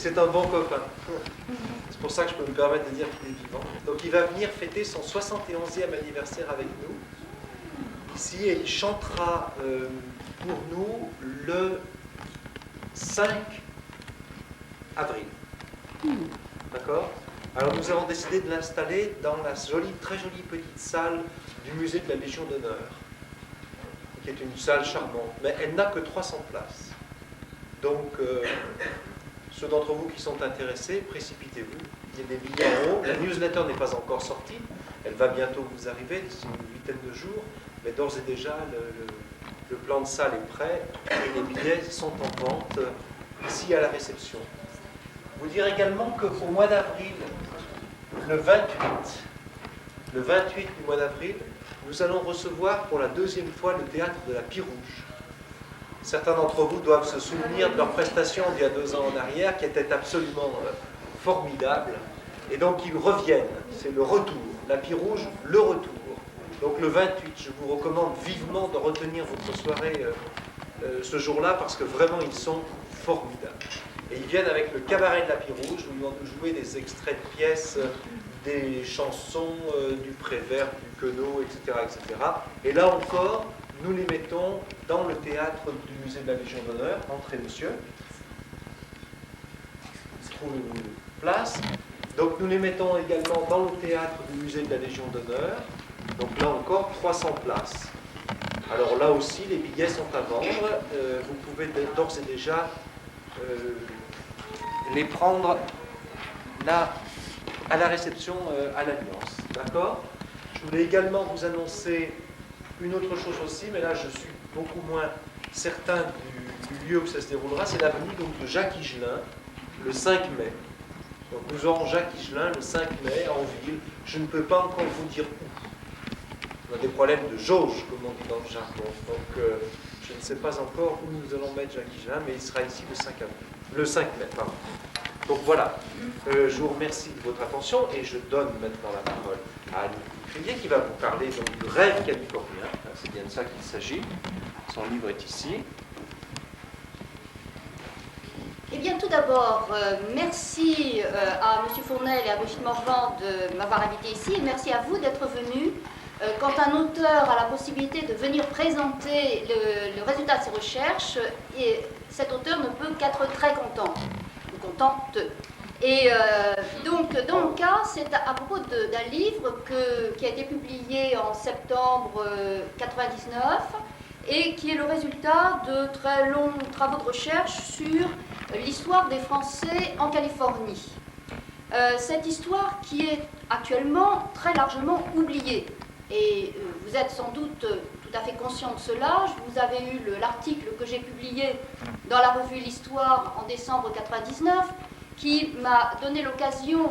c'est un bon copain. C'est pour ça que je peux me permettre de dire qu'il est vivant. Donc il va venir fêter son 71e anniversaire avec nous, ici, et il chantera pour nous le 5 avril. D'accord? Alors nous avons décidé de l'installer dans la très jolie petite salle du musée de la Légion d'honneur, qui est une salle charmante, mais elle n'a que 300 places. Donc, ceux d'entre vous qui sont intéressés, précipitez-vous. Il y a des billets en haut. La newsletter n'est pas encore sortie. Elle va bientôt vous arriver, d'ici une huitaine de jours. Mais d'ores et déjà, le plan de salle est prêt et les billets sont en vente ici à la réception. Vous dire également qu'au mois d'avril, le 28 du mois d'avril, nous allons recevoir pour la deuxième fois le théâtre de la Pie-Rouge. Certains d'entre vous doivent se souvenir de leur prestation d'il y a 2 ans en arrière, qui était absolument formidable. Et donc ils reviennent, c'est le retour. La Pie-Rouge, le retour. Donc le 28, je vous recommande vivement de retenir votre soirée ce jour-là, parce que vraiment ils sont formidables. Et ils viennent avec le cabaret de la Pie-Rouge, où ils vont nous jouer des extraits de pièces, des chansons du Prévert, du Queneau, etc., etc. Et là encore, nous les mettons dans le théâtre du musée de la Légion d'honneur. Entrez, monsieur. Trouvez-vous une place. Donc nous les mettons également dans le théâtre du musée de la Légion d'honneur. Donc là encore, 300 places. Alors là aussi, les billets sont à vendre. Vous pouvez d'ores et déjà les prendre là, à la réception à l'Alliance. D'accord? Je voulais également vous annoncer une autre chose aussi, mais là je suis beaucoup moins certain du lieu où ça se déroulera. C'est l'avenue de Jacques Higelin, le 5 mai. Donc nous aurons Jacques Higelin le 5 mai en ville. Je ne peux pas encore vous dire où. On a des problèmes de jauge, comme on dit dans le jargon. Donc je ne sais pas encore où nous allons mettre Jacques Higelin, mais il sera ici le 5 avril. Le 5 mai, pardon. Donc voilà, je vous remercie de votre attention et je donne maintenant la parole à Annie Crivier qui va vous parler donc, du rêve californien. C'est bien de ça qu'il s'agit. Son livre est ici. Eh bien, tout d'abord, merci à M. Fournel et à Brigitte Morvan de m'avoir invité ici et merci à vous d'être venus. Quand un auteur a la possibilité de venir présenter le résultat de ses recherches, et cet auteur ne peut qu'être très content. Contente. Et donc, dans mon cas, c'est à propos d'un livre qui a été publié en septembre 1999 et qui est le résultat de très longs travaux de recherche sur l'histoire des Français en Californie. Cette histoire qui est actuellement très largement oubliée. Et vous êtes sans doute tout à fait conscient de cela. Vous avez eu l'article que j'ai publié dans la revue L'Histoire en décembre 1999 qui m'a donné l'occasion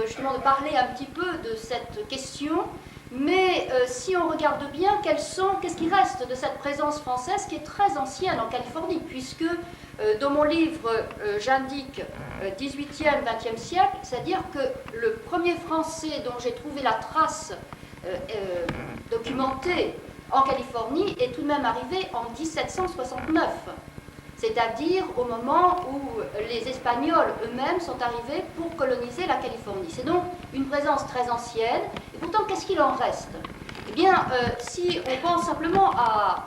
justement de parler un petit peu de cette question. Mais si on regarde bien, qu'est-ce qui reste de cette présence française qui est très ancienne en Californie, puisque dans mon livre j'indique 18e, 20e siècle, c'est-à-dire que le premier Français dont j'ai trouvé la trace documentée en Californie est tout de même arrivé en 1769. C'est-à-dire au moment où les Espagnols eux-mêmes sont arrivés pour coloniser la Californie. C'est donc une présence très ancienne. Et pourtant, qu'est-ce qu'il en reste? Eh bien, si on pense simplement à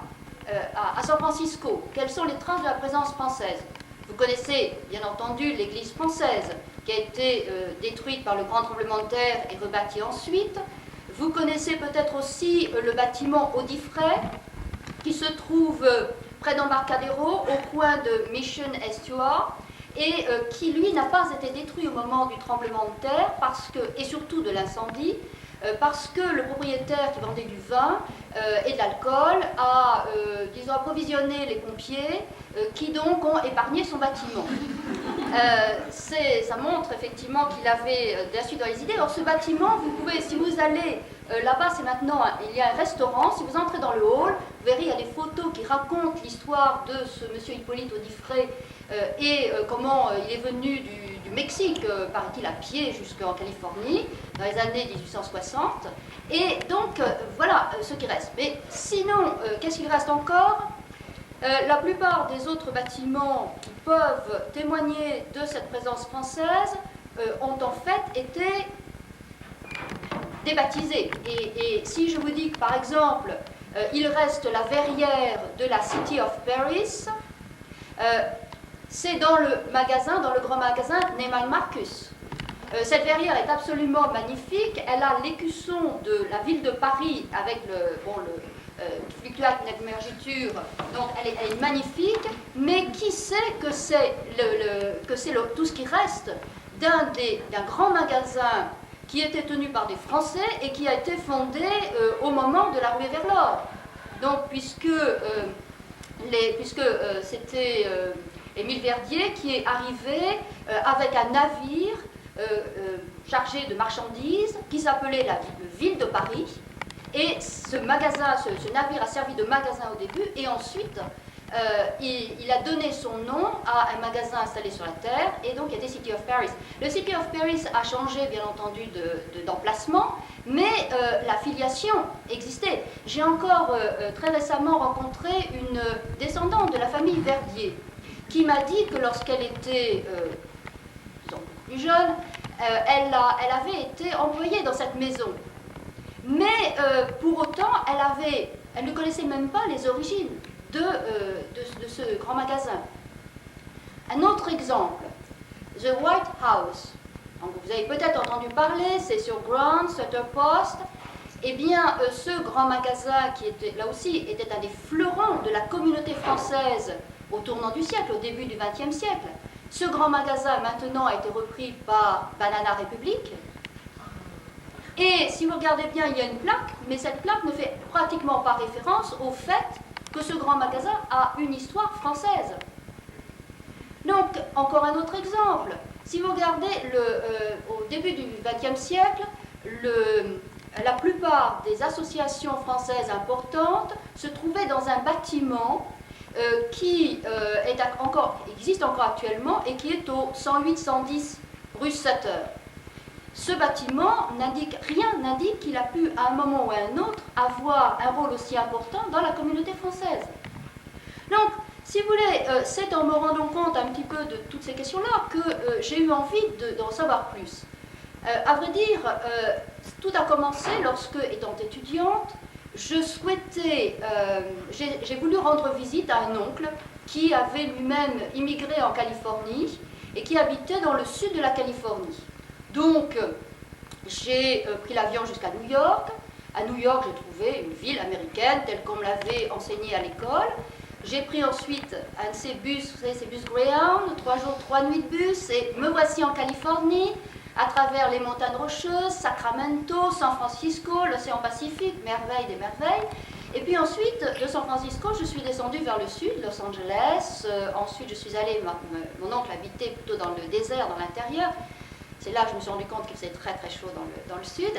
San Francisco, quelles sont les traces de la présence française? Vous connaissez, bien entendu, l'église française, qui a été détruite par le grand tremblement de terre et rebâtie ensuite. Vous connaissez peut-être aussi le bâtiment Audifray, qui se trouve près d'Embarcadero, au coin de Mission et Stewart, et qui, lui, n'a pas été détruit au moment du tremblement de terre, et surtout de l'incendie, parce que le propriétaire qui vendait du vin et de l'alcool a, disons, approvisionné les pompiers, qui donc ont épargné son bâtiment. Ça montre effectivement qu'il avait de la suite dans les idées. Alors ce bâtiment, vous pouvez, si vous allez là-bas, c'est maintenant, il y a un restaurant. Si vous entrez dans le hall, vous verrez, il y a des photos qui racontent l'histoire de ce monsieur Hippolyte Audifray et comment il est venu du Mexique, paraît-il, à pied jusqu'en Californie, dans les années 1860. Et donc, voilà ce qui reste. Mais sinon, qu'est-ce qu'il reste encore? La plupart des autres bâtiments qui peuvent témoigner de cette présence française ont en fait été débaptisés. Et si je vous dis que, par exemple, il reste la verrière de la City of Paris, c'est dans le magasin, dans le grand magasin Neiman Marcus. Cette verrière est absolument magnifique. Elle a l'écusson de la ville de Paris avec le fluctuate mergiture. Donc elle est magnifique. Mais qui sait que c'est tout ce qui reste d'un grand magasin qui était tenu par des Français et qui a été fondé au moment de la ruée vers l'or. Donc puisque c'était Émile Verdier qui est arrivé avec un navire chargé de marchandises qui s'appelait la ville de Paris. Et ce navire a servi de magasin au début et ensuite il a donné son nom à un magasin installé sur la terre et donc il y a des City of Paris. Le City of Paris a changé bien entendu d'emplacement, mais la filiation existait. J'ai encore très récemment rencontré une descendante de la famille Verdier qui m'a dit que lorsqu'elle était plus jeune, elle avait été employée dans cette maison. Mais pour autant, elle ne connaissait même pas les origines de ce grand magasin. Un autre exemple, The White House. Donc, vous avez peut-être entendu parler, c'est sur Grand Sutter Post. Eh bien, ce grand magasin qui était là aussi était un des fleurons de la communauté française au tournant du siècle, au début du XXe siècle. Ce grand magasin maintenant a été repris par Banana Republic. Et si vous regardez bien, il y a une plaque, mais cette plaque ne fait pratiquement pas référence au fait que ce grand magasin a une histoire française. Donc, encore un autre exemple. Si vous regardez au début du XXe siècle, la plupart des associations françaises importantes se trouvaient dans un bâtiment qui existe encore actuellement et qui est au 108-110 rue Sutter. Ce bâtiment rien n'indique qu'il a pu, à un moment ou à un autre, avoir un rôle aussi important dans la communauté française. Donc, si vous voulez, c'est en me rendant compte un petit peu de toutes ces questions-là que j'ai eu envie d'en savoir plus. À vrai dire, tout a commencé lorsque, étant étudiante, j'ai voulu rendre visite à un oncle qui avait lui-même immigré en Californie et qui habitait dans le sud de la Californie. Donc, j'ai pris l'avion jusqu'à New York. À New York, j'ai trouvé une ville américaine telle qu'on me l'avait enseignée à l'école. J'ai pris ensuite un de ces bus, vous savez, ces bus Greyhound, 3 jours, 3 nuits de bus, et me voici en Californie, à travers les montagnes rocheuses, Sacramento, San Francisco, l'océan Pacifique, merveille des merveilles. Et puis ensuite, de San Francisco, je suis descendue vers le sud, Los Angeles. Ensuite, je suis allée, mon oncle habitait plutôt dans le désert, dans l'intérieur. C'est là que je me suis rendu compte qu'il faisait très très chaud dans le sud.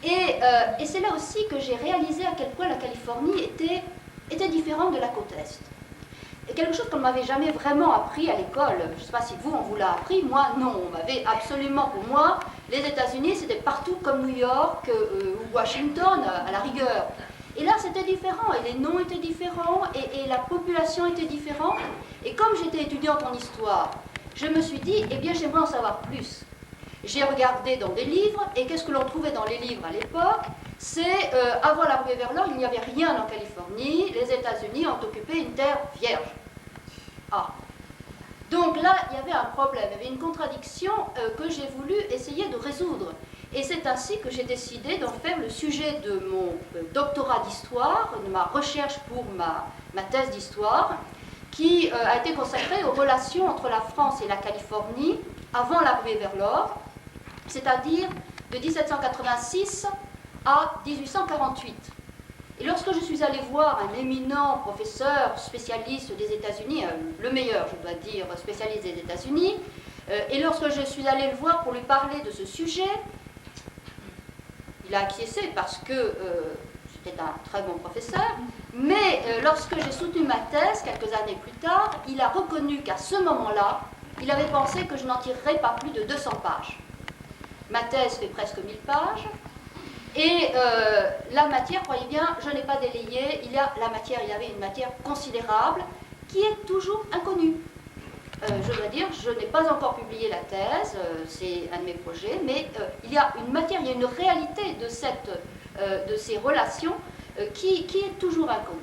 Et c'est là aussi que j'ai réalisé à quel point la Californie était différente de la côte Est. Et quelque chose qu'on ne m'avait jamais vraiment appris à l'école. Je ne sais pas si vous, on vous l'a appris. Moi, non. On m'avait absolument, pour moi, les États-Unis, c'était partout comme New York ou Washington, à la rigueur. Et là, c'était différent. Et les noms étaient différents. Et la population était différente. Et comme j'étais étudiante en histoire, je me suis dit, eh bien, j'aimerais en savoir plus. J'ai regardé dans des livres, et qu'est-ce que l'on trouvait dans les livres à l'époque? C'est, avant la ruée vers l'or, il n'y avait rien en Californie, les États-Unis ont occupé une terre vierge. Ah. Donc là, il y avait un problème, il y avait une contradiction que j'ai voulu essayer de résoudre. Et c'est ainsi que j'ai décidé d'en faire le sujet de mon doctorat d'histoire, de ma recherche pour ma thèse d'histoire, qui a été consacrée aux relations entre la France et la Californie avant la ruée vers l'or, c'est-à-dire de 1786 à 1848. Et lorsque je suis allée voir un éminent professeur spécialiste des États-Unis, le meilleur, je dois dire, spécialiste des États-Unis, et lorsque je suis allée le voir pour lui parler de ce sujet, il a acquiescé parce que c'était un très bon professeur, mais lorsque j'ai soutenu ma thèse, quelques années plus tard, il a reconnu qu'à ce moment-là, il avait pensé que je n'en tirerais pas plus de 200 pages. Ma thèse fait presque 1000 pages, et la matière, croyez bien, je n'ai pas délayé, il y avait une matière considérable, qui est toujours inconnue. Je dois dire, je n'ai pas encore publié la thèse, c'est un de mes projets, mais il y a une matière, il y a une réalité de ces relations qui est toujours inconnue.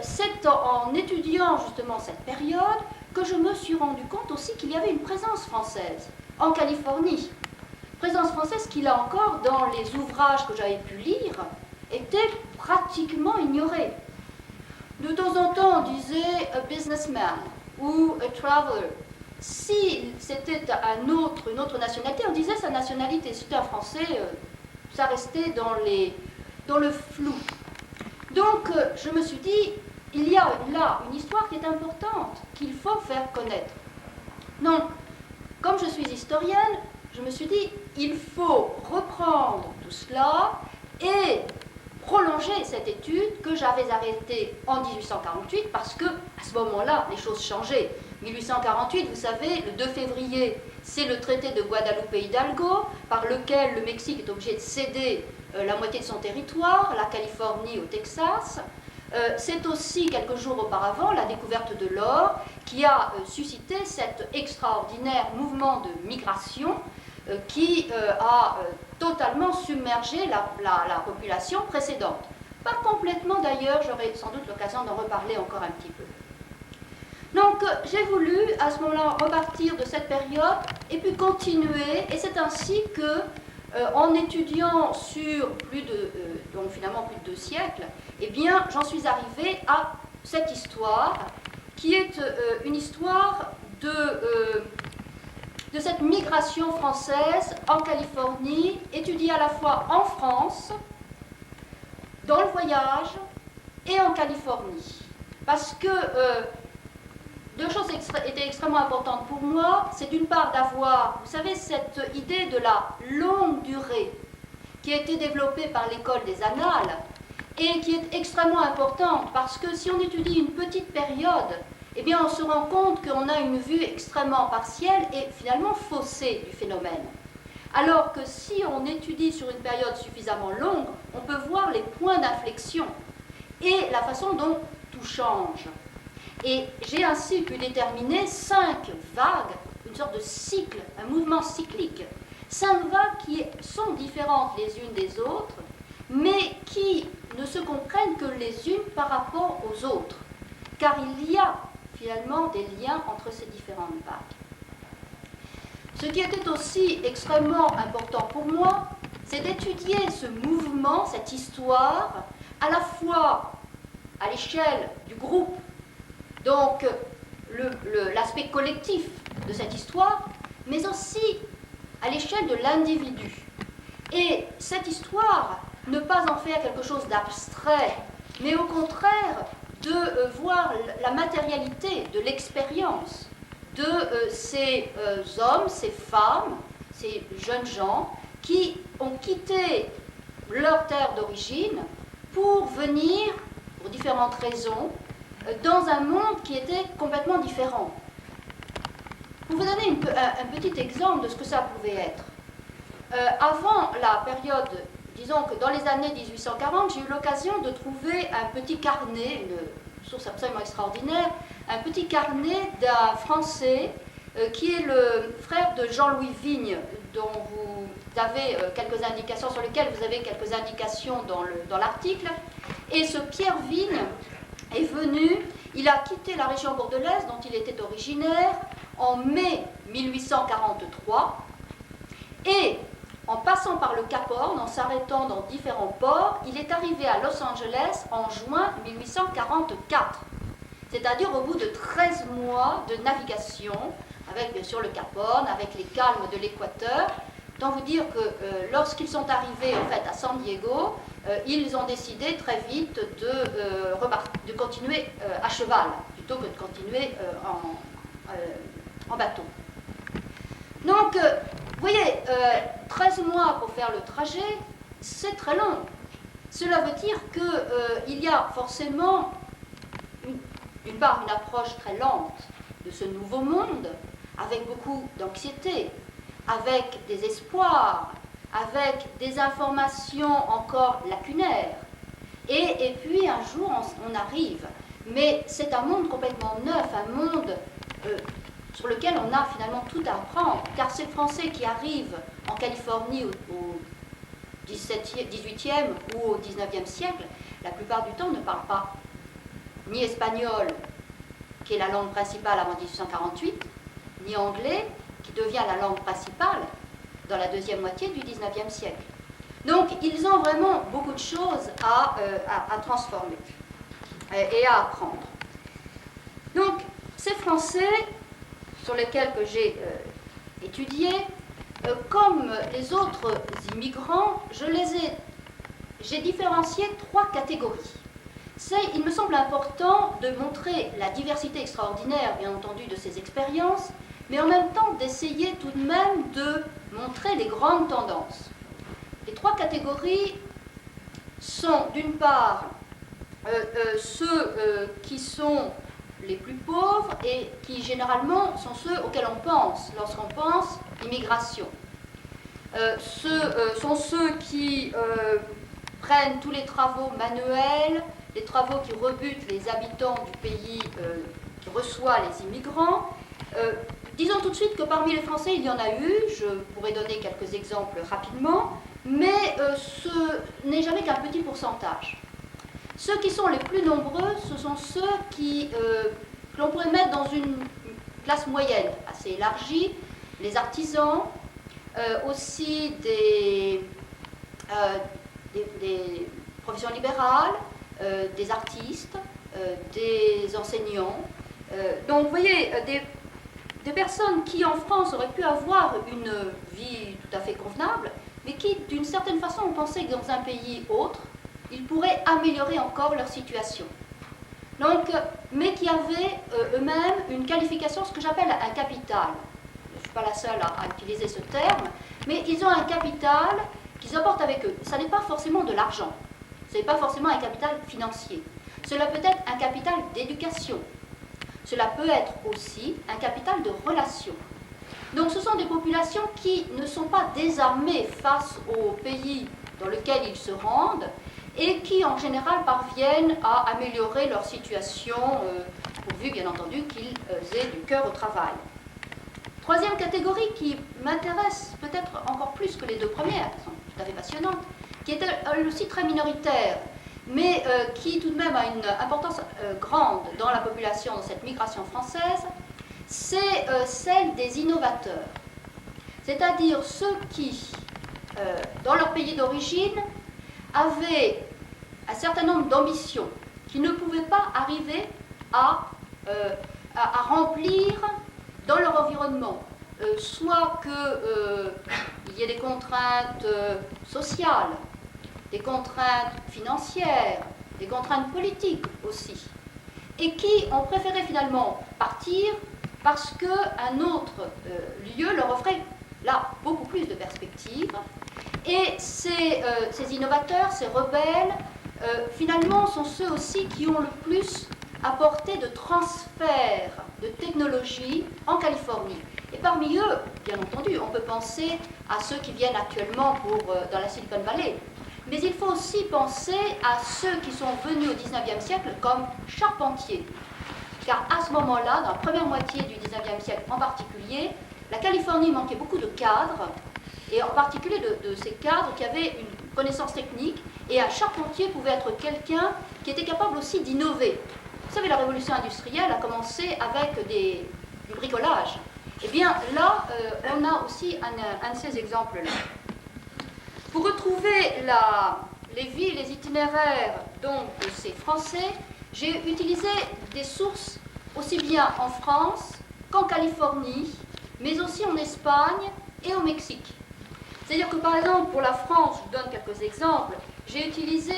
C'est en étudiant justement cette période que je me suis rendu compte aussi qu'il y avait une présence française en Californie. Présence française qui, là encore, dans les ouvrages que j'avais pu lire, était pratiquement ignorée. De temps en temps, on disait « a businessman » ou « a traveler ». Si c'était une autre nationalité, on disait sa nationalité. Si c'était un Français, ça restait dans le flou. Donc, je me suis dit, il y a là une histoire qui est importante, qu'il faut faire connaître. Donc, comme je suis historienne, je me suis dit, il faut reprendre tout cela et prolonger cette étude que j'avais arrêtée en 1848 parce que, à ce moment-là, les choses changeaient. 1848, vous savez, le 2 février, c'est le traité de Guadalupe Hidalgo par lequel le Mexique est obligé de céder la moitié de son territoire, la Californie au Texas. C'est aussi, quelques jours auparavant, la découverte de l'or qui a suscité cet extraordinaire mouvement de migration qui a totalement submergé la population précédente. Pas complètement d'ailleurs, j'aurai sans doute l'occasion d'en reparler encore un petit peu. Donc j'ai voulu à ce moment-là repartir de cette période et puis continuer, et c'est ainsi que en étudiant sur donc finalement plus de 2 siècles, eh bien j'en suis arrivée à cette histoire qui est une histoire de cette migration française en Californie, étudiée à la fois en France, dans le voyage et en Californie. Parce que 2 choses étaient extrêmement importantes pour moi. C'est d'une part d'avoir, vous savez, cette idée de la longue durée qui a été développée par l'école des Annales et qui est extrêmement importante parce que si on étudie une petite période, eh bien on se rend compte qu'on a une vue extrêmement partielle et finalement faussée du phénomène. Alors que si on étudie sur une période suffisamment longue, on peut voir les points d'inflexion et la façon dont tout change. Et j'ai ainsi pu déterminer 5 vagues, une sorte de cycle, un mouvement cyclique. 5 vagues qui sont différentes les unes des autres, mais qui ne se comprennent que les unes par rapport aux autres. Car il y a finalement des liens entre ces différentes vagues. Ce qui était aussi extrêmement important pour moi, c'est d'étudier ce mouvement, cette histoire, à la fois à l'échelle du groupe, donc l'aspect collectif de cette histoire, mais aussi à l'échelle de l'individu. Et cette histoire, ne pas en faire quelque chose d'abstrait, mais au contraire de voir la matérialité de l'expérience de ces hommes, ces femmes, ces jeunes gens qui ont quitté leur terre d'origine pour venir, pour différentes raisons, dans un monde qui était complètement différent. Pour vous donner un petit exemple de ce que ça pouvait être, avant la période, disons que dans les années 1840, j'ai eu l'occasion de trouver un petit carnet, une source absolument extraordinaire, un petit carnet d'un Français qui est le frère de Jean-Louis Vigne, dont vous avez quelques indications, sur lesquelles vous avez quelques indications dans l'article. Et ce Pierre Vigne est venu, il a quitté la région bordelaise dont il était originaire en mai 1843 et en passant par le Cap Horn, en s'arrêtant dans différents ports, il est arrivé à Los Angeles en juin 1844, c'est-à-dire au bout de 13 mois de navigation, avec bien sûr le Cap Horn, avec les calmes de l'équateur. Autant vous dire que lorsqu'ils sont arrivés en fait à San Diego, ils ont décidé très vite de continuer à cheval, plutôt que de continuer en bateau. Donc, vous voyez, 13 mois pour faire le trajet, c'est très long. Cela veut dire qu'il y a forcément, d'une part, une approche très lente de ce nouveau monde, avec beaucoup d'anxiété, avec des espoirs, avec des informations encore lacunaires. Et puis un jour, on arrive. mais c'est un monde complètement neuf, un monde sur lequel on a finalement tout à apprendre, car ces Français qui arrivent en Californie au XVIIIe ou au XIXe siècle, la plupart du temps ne parlent pas ni espagnol, qui est la langue principale avant 1848, ni anglais, qui devient la langue principale dans la deuxième moitié du XIXe siècle. Donc, ils ont vraiment beaucoup de choses à transformer et à apprendre. Donc, ces Français, sur lesquels que j'ai étudié, comme les autres immigrants, j'ai différencié 3 catégories. Il me semble important de montrer la diversité extraordinaire, bien entendu, de ces expériences, mais en même temps d'essayer tout de même de montrer les grandes tendances. Les 3 catégories sont, d'une part, ceux qui sont les plus pauvres et qui, généralement, sont ceux auxquels on pense lorsqu'on pense immigration. Sont ceux qui prennent tous les travaux manuels, les travaux qui rebutent les habitants du pays qui reçoit les immigrants. Disons tout de suite que parmi les Français, il y en a eu, je pourrais donner quelques exemples rapidement, mais ce n'est jamais qu'un petit pourcentage. Ceux qui sont les plus nombreux, ce sont ceux que l'on pourrait mettre dans une classe moyenne assez élargie, les artisans, aussi des professions libérales, des artistes, des enseignants. Donc vous voyez, des personnes qui en France auraient pu avoir une vie tout à fait convenable, mais qui d'une certaine façon ont pensé que dans un pays autre, ils pourraient améliorer encore leur situation. Donc, mais qui avaient eux-mêmes une qualification, ce que j'appelle un capital. Je ne suis pas la seule à utiliser ce terme, mais ils ont un capital qu'ils apportent avec eux. Ça n'est pas forcément de l'argent, ce n'est pas forcément un capital financier. Cela peut être un capital d'éducation. Cela peut être aussi un capital de relations. Donc ce sont des populations qui ne sont pas désarmées face au pays dans lequel ils se rendent et qui en général parviennent à améliorer leur situation, pourvu bien entendu qu'ils aient du cœur au travail. Troisième catégorie qui m'intéresse peut-être encore plus que les 2 premières, qui sont tout à fait passionnantes, qui est elle aussi très minoritaire, mais qui tout de même a une importance grande dans la population, dans cette migration française, c'est celle des innovateurs. C'est-à-dire ceux qui, dans leur pays d'origine, avaient un certain nombre d'ambitions qui ne pouvaient pas arriver à remplir dans leur environnement. Soit qu'il y ait des contraintes sociales, des contraintes financières, des contraintes politiques aussi, et qui ont préféré finalement partir parce qu'un autre lieu leur offrait là beaucoup plus de perspectives. Et ces innovateurs, ces rebelles, finalement sont ceux aussi qui ont le plus apporté de transfert de technologie en Californie. Et parmi eux, bien entendu, on peut penser à ceux qui viennent actuellement dans la Silicon Valley. Mais il faut aussi penser à ceux qui sont venus au XIXe siècle comme charpentiers. Car à ce moment-là, dans la première moitié du XIXe siècle en particulier, la Californie manquait beaucoup de cadres, et en particulier de ces cadres qui avaient une connaissance technique, et un charpentier pouvait être quelqu'un qui était capable aussi d'innover. Vous savez, la révolution industrielle a commencé avec du bricolage. Eh bien là, on a aussi un de ces exemples-là. Pour retrouver les villes, les itinéraires donc, de ces Français, j'ai utilisé des sources aussi bien en France qu'en Californie, mais aussi en Espagne et au Mexique. C'est-à-dire que par exemple, pour la France, je vous donne quelques exemples, j'ai utilisé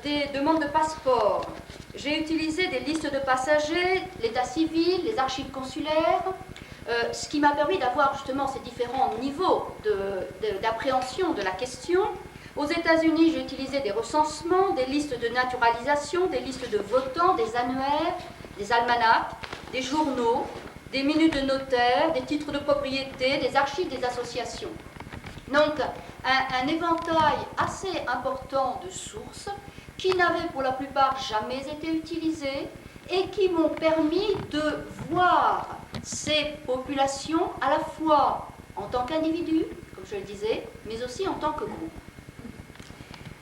des demandes de passeport, j'ai utilisé des listes de passagers, l'état civil, les archives consulaires, ce qui m'a permis d'avoir justement ces différents niveaux d'appréhension de la question. Aux États-Unis, j'ai utilisé des recensements, des listes de naturalisation, des listes de votants, des annuaires, des almanachs, des journaux, des minutes de notaire, des titres de propriété, des archives des associations. Donc, un éventail assez important de sources qui n'avaient pour la plupart jamais été utilisées et qui m'ont permis de voir ces populations à la fois en tant qu'individus, comme je le disais, mais aussi en tant que groupe.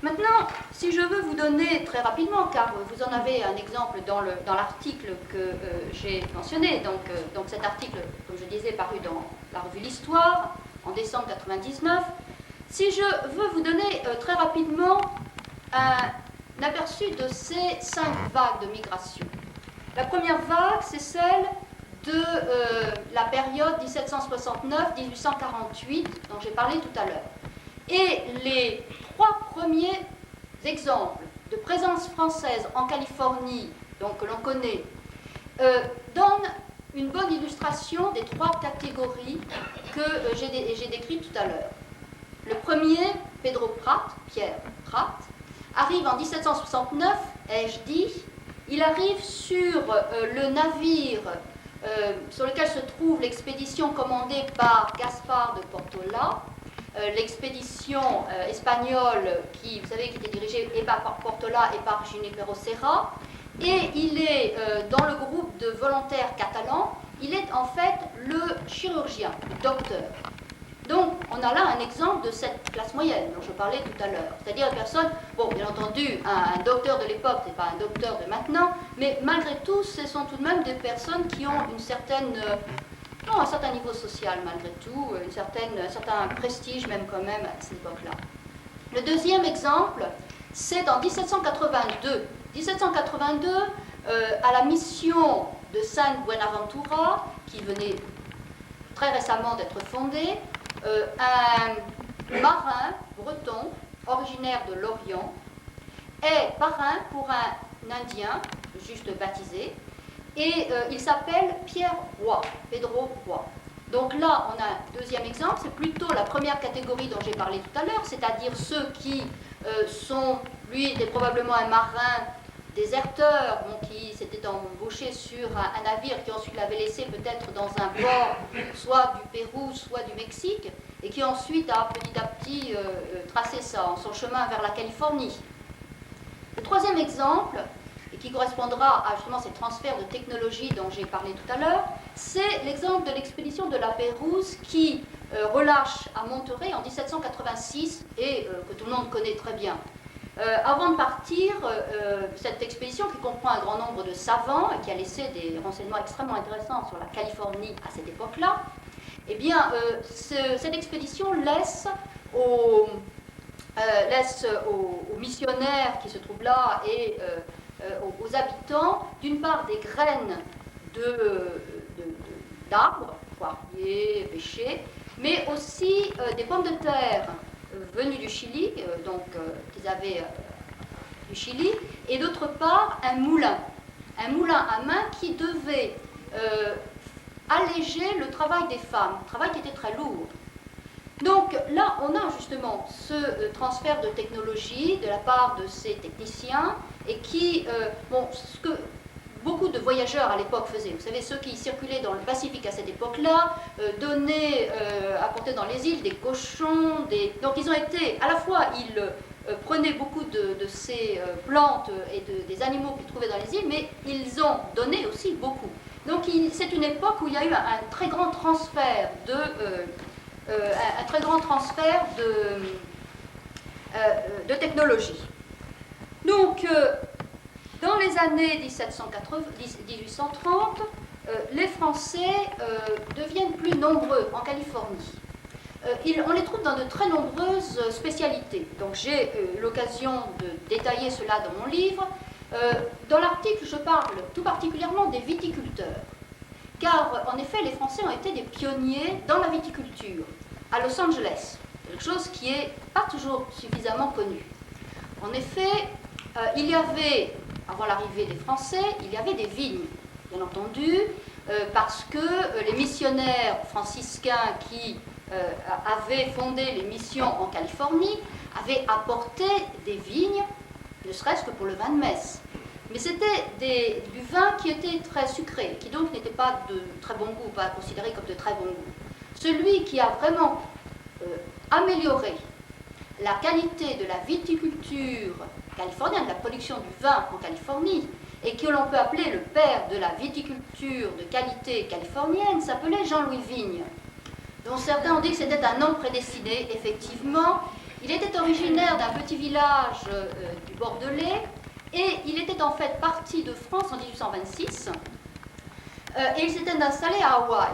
Maintenant, si je veux vous donner très rapidement, car vous en avez un exemple dans l'article que j'ai mentionné, donc cet article, comme je disais, paru dans la revue L'Histoire en décembre 1999, si je veux vous donner très rapidement un aperçu de ces 5 vagues de migration. La première vague, c'est celle de la période 1769-1848 dont j'ai parlé tout à l'heure. Et les 3 premiers exemples de présence française en Californie, donc que l'on connaît, donnent une bonne illustration des 3 catégories que j'ai décrites tout à l'heure. Le premier, Pedro Prat, Pierre Prat, arrive en 1769, ai-je dit. Il arrive sur le navire sur lequel se trouve l'expédition commandée par Gaspar de Portola, l'expédition espagnole qui, vous savez, qui était dirigée et par Portola et par Junipero Serra, et il est dans le groupe de volontaires catalans, il est en fait le chirurgien, le docteur. Donc, on a là un exemple de cette classe moyenne dont je parlais tout à l'heure. C'est-à-dire une personne, bon, bien entendu, un docteur de l'époque, ce n'est pas un docteur de maintenant, mais malgré tout, ce sont tout de même des personnes qui ont une certaine, un certain niveau social, malgré tout, un certain prestige, même quand même, à cette époque-là. Le deuxième exemple, c'est en 1782. 1782, à la mission de San Buenaventura, qui venait très récemment d'être fondée, un marin breton, originaire de l'Orient, est parrain pour un Indien, juste baptisé, et il s'appelle Pierre Roy, Pedro Roy. Donc là, on a un deuxième exemple, c'est plutôt la première catégorie dont j'ai parlé tout à l'heure, c'est-à-dire ceux qui sont, lui était probablement un marin déserteur, bon, qui s'était embauché sur un navire qui ensuite l'avait laissé peut-être dans un port, soit du Pérou, soit du Mexique, et qui ensuite a petit à petit tracé son chemin vers la Californie. Le troisième exemple, et qui correspondra à justement ces transferts de technologie dont j'ai parlé tout à l'heure, c'est l'exemple de l'expédition de la Pérouse qui relâche à Monterrey en 1786 et que tout le monde connaît très bien. Avant de partir, cette expédition qui comprend un grand nombre de savants et qui a laissé des renseignements extrêmement intéressants sur la Californie à cette époque-là, eh bien, cette expédition laisse aux missionnaires qui se trouvent là et aux habitants, d'une part, des graines d'arbres, poiriers, pêchers, mais aussi des pommes de terre venues du Chili, qu'ils avaient du Chili, et d'autre part, un moulin à main qui devait alléger le travail des femmes, un travail qui était très lourd. Donc là, on a justement ce transfert de technologie de la part de ces techniciens et qui, ce que beaucoup de voyageurs à l'époque faisaient, vous savez, ceux qui circulaient dans le Pacifique à cette époque-là, apportaient dans les îles des cochons, donc ils ont été, à la fois, ils prenaient beaucoup de ces plantes et des animaux qu'ils trouvaient dans les îles, mais ils ont donné aussi beaucoup. Donc c'est une époque où il y a eu un très grand transfert de technologie. Donc, dans les années 1830, les Français deviennent plus nombreux en Californie. On les trouve dans de très nombreuses spécialités. Donc, j'ai l'occasion de détailler cela dans mon livre. Dans l'article, je parle tout particulièrement des viticulteurs. Car, en effet, les Français ont été des pionniers dans la viticulture, à Los Angeles, quelque chose qui n'est pas toujours suffisamment connu. En effet, il y avait, avant l'arrivée des Français, il y avait des vignes, bien entendu, parce que les missionnaires franciscains qui avaient fondé les missions en Californie avaient apporté des vignes, ne serait-ce que pour le vin de messe. Mais c'était du vin qui était très sucré, qui donc n'était pas de très bon goût, pas considéré comme de très bon goût. Celui qui a vraiment amélioré la qualité de la viticulture californienne, de la production du vin en Californie, et que l'on peut appeler le père de la viticulture de qualité californienne, s'appelait Jean-Louis Vigne, dont certains ont dit que c'était un homme prédestiné. Effectivement, il était originaire d'un petit village du Bordelais, et il était en fait parti de France en 1826, et il s'était installé à Hawaï,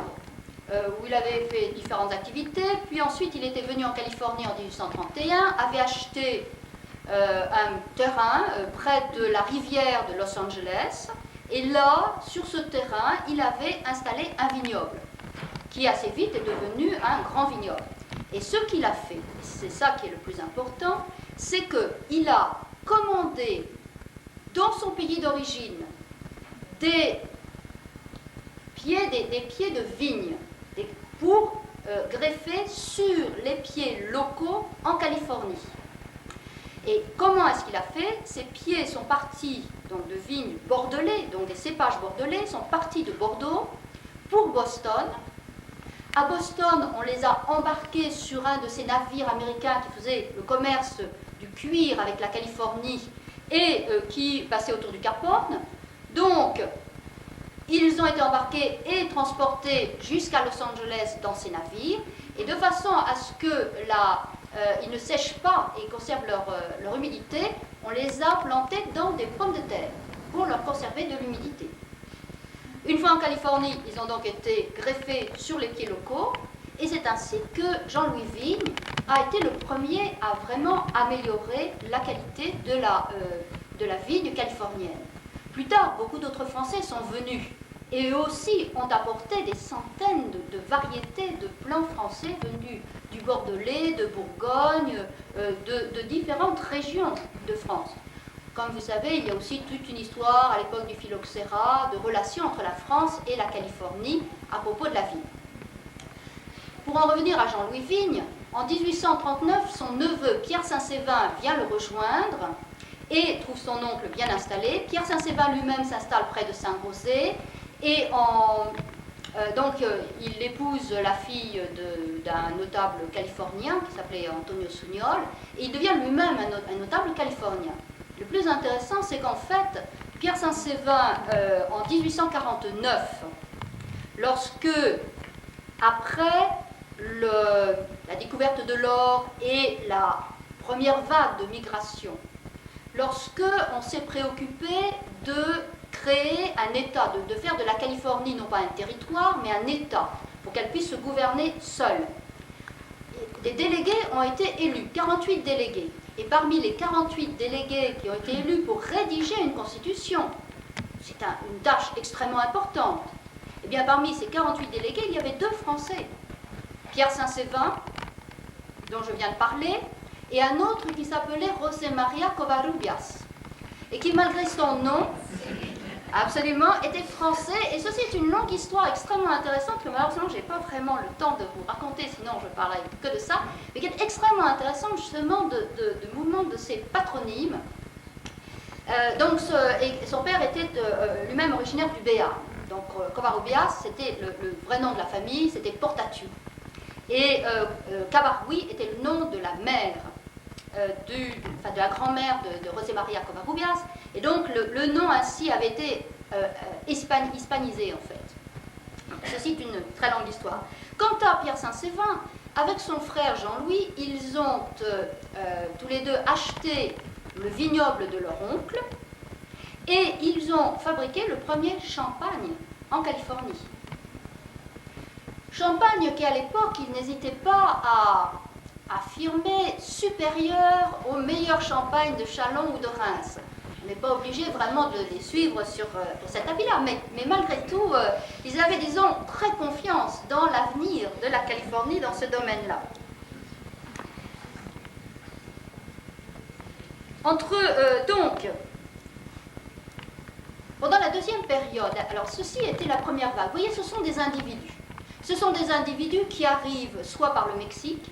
où il avait fait différentes activités, puis ensuite il était venu en Californie en 1831, avait acheté un terrain près de la rivière de Los Angeles, et là, sur ce terrain, il avait installé un vignoble, qui assez vite est devenu un grand vignoble. Et ce qu'il a fait, c'est ça qui est le plus important, c'est qu'il a commandé dans son pays d'origine des pieds de vigne pour greffer sur les pieds locaux en Californie. Et comment est-ce qu'il a fait? Ces pieds sont partis donc, de vignes bordelais, donc des cépages bordelais, sont partis de Bordeaux pour Boston. À Boston, on les a embarqués sur un de ces navires américains qui faisaient le commerce du cuir avec la Californie et qui passait autour du Cap Horn. Donc, ils ont été embarqués et transportés jusqu'à Los Angeles dans ces navires, et de façon à ce qu'ils ne sèchent pas et conservent leur humidité, on les a plantés dans des pommes de terre pour leur conserver de l'humidité. Une fois en Californie, ils ont donc été greffés sur les pieds locaux, et c'est ainsi que Jean-Louis Vigne a été le premier à vraiment améliorer la qualité de la vigne californienne. Plus tard, beaucoup d'autres Français sont venus et eux aussi ont apporté des centaines de variétés de plants français venus du Bordelais, de Bourgogne, de différentes régions de France. Comme vous savez, il y a aussi toute une histoire à l'époque du phylloxéra, de relations entre la France et la Californie à propos de la vigne. Pour en revenir à Jean-Louis Vigne, en 1839, son neveu Pierre Saint-Séverin vient le rejoindre et trouve son oncle bien installé. Pierre Saint-Séverin lui-même s'installe près de Saint-Rosé et donc il épouse la fille d'un notable californien qui s'appelait Antonio Sugnol, et il devient lui-même un notable californien. Le plus intéressant, c'est qu'en fait, Pierre Saint-Séverin, en 1849, lorsque, après la découverte de l'or et la première vague de migration, lorsque on s'est préoccupé de créer un État, de faire de la Californie non pas un territoire, mais un État, pour qu'elle puisse se gouverner seule. Des délégués ont été élus, 48 délégués. Et parmi les 48 délégués qui ont été élus pour rédiger une constitution, c'est une tâche extrêmement importante, et bien parmi ces 48 délégués, il y avait 2 Français. Pierre Saint-Séverin, dont je viens de parler, et un autre qui s'appelait José María Covarrubias, et qui, malgré son nom, absolument, était français. Et ceci est une longue histoire extrêmement intéressante que malheureusement je n'ai pas vraiment le temps de vous raconter, sinon je ne parlerai que de ça, mais qui est extrêmement intéressante justement de mouvement de ces patronymes. Et son père était lui-même originaire du Béarn. Donc Covarrubias, c'était le vrai nom de la famille, c'était Portatu. Et Cabarrui était le nom de la mère, de la grand-mère de José María Covarrubias. Et donc le nom ainsi avait été hispanisé en fait. Ceci est une très longue histoire. Quant à Pierre Saint-Séverin, avec son frère Jean-Louis, ils ont tous les deux acheté le vignoble de leur oncle et ils ont fabriqué le premier champagne en Californie. Champagne qui à l'époque, ils n'hésitaient pas à affirmer supérieur au meilleur champagne de Châlons ou de Reims. On n'est pas obligé vraiment de les suivre pour cet avis-là, mais malgré tout, ils avaient, disons, très confiance dans l'avenir de la Californie dans ce domaine-là. Donc, pendant la deuxième période, alors ceci était la première vague, vous voyez, ce sont des individus. Ce sont des individus qui arrivent soit par le Mexique,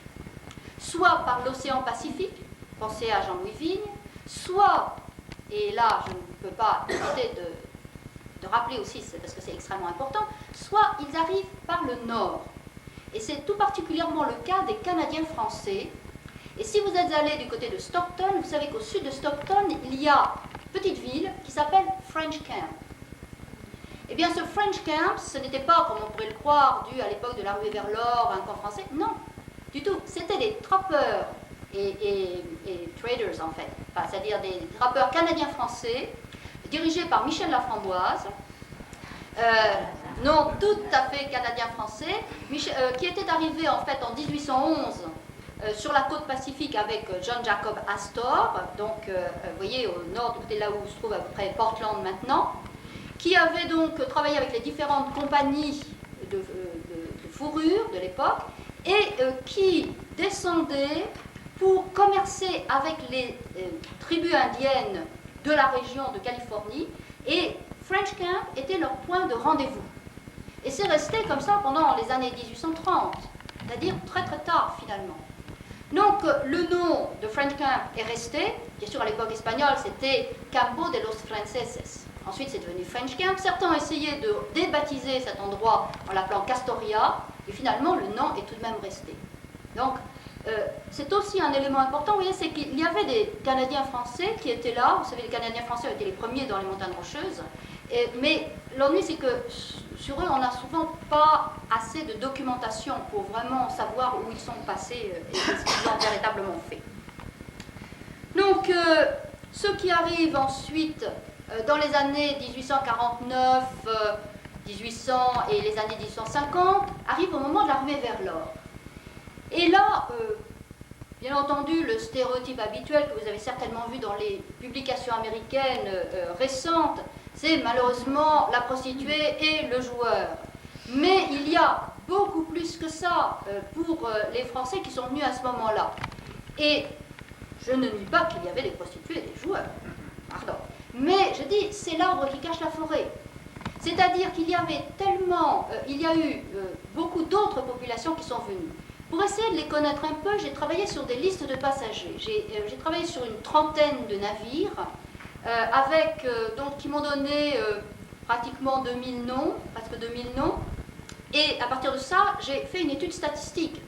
soit par l'océan Pacifique, pensez à Jean-Louis Vigne, soit, et là je ne peux pas éviter de rappeler aussi, parce que c'est extrêmement important, soit ils arrivent par le nord. Et c'est tout particulièrement le cas des Canadiens français. Et si vous êtes allé du côté de Stockton, vous savez qu'au sud de Stockton, il y a petite ville qui s'appelle French Camp. Eh bien, ce French Camp, ce n'était pas, comme on pourrait le croire, dû à l'époque de la ruée vers l'or, un camp français. Non, du tout. C'était des trappeurs et traders, en fait. Enfin, c'est-à-dire des trappeurs canadiens-français, dirigés par Michel Laframboise, non tout à fait canadien-français, qui était arrivé, en fait, en 1811 sur la côte pacifique avec John Jacob Astor, donc, vous voyez, au nord, du côté là où se trouve à peu près Portland maintenant, qui avait donc travaillé avec les différentes compagnies de fourrure de l'époque et qui descendait pour commercer avec les tribus indiennes de la région de Californie, et French Camp était leur point de rendez-vous. Et c'est resté comme ça pendant les années 1830, c'est-à-dire très très tard finalement. Donc le nom de French Camp est resté, bien sûr à l'époque espagnole c'était Campo de los Franceses. Ensuite, c'est devenu French Camp. Certains ont essayé de débaptiser cet endroit en l'appelant Castoria, et finalement, le nom est tout de même resté. Donc, c'est aussi un élément important, vous voyez, c'est qu'il y avait des Canadiens français qui étaient là. Vous savez, les Canadiens français étaient les premiers dans les montagnes rocheuses. Mais l'ennui, c'est que sur eux, on n'a souvent pas assez de documentation pour vraiment savoir où ils sont passés et ce qu'ils ont véritablement fait. Donc, ceux qui arrivent ensuite dans les années 1849, 1800 et les années 1850, arrivent au moment de la ruée vers l'or. Et là, bien entendu, le stéréotype habituel que vous avez certainement vu dans les publications américaines récentes, c'est malheureusement la prostituée et le joueur. Mais il y a beaucoup plus que ça pour les Français qui sont venus à ce moment-là. Et je ne nie pas qu'il y avait des prostituées et des joueurs. Pardon. Mais je dis, c'est l'arbre qui cache la forêt. C'est-à-dire qu'il y avait tellement, il y a eu beaucoup d'autres populations qui sont venues. Pour essayer de les connaître un peu, j'ai travaillé sur des listes de passagers. J'ai travaillé sur une trentaine de navires, qui m'ont donné pratiquement 2000 noms, presque 2000 noms. Et à partir de ça, j'ai fait une étude statistique,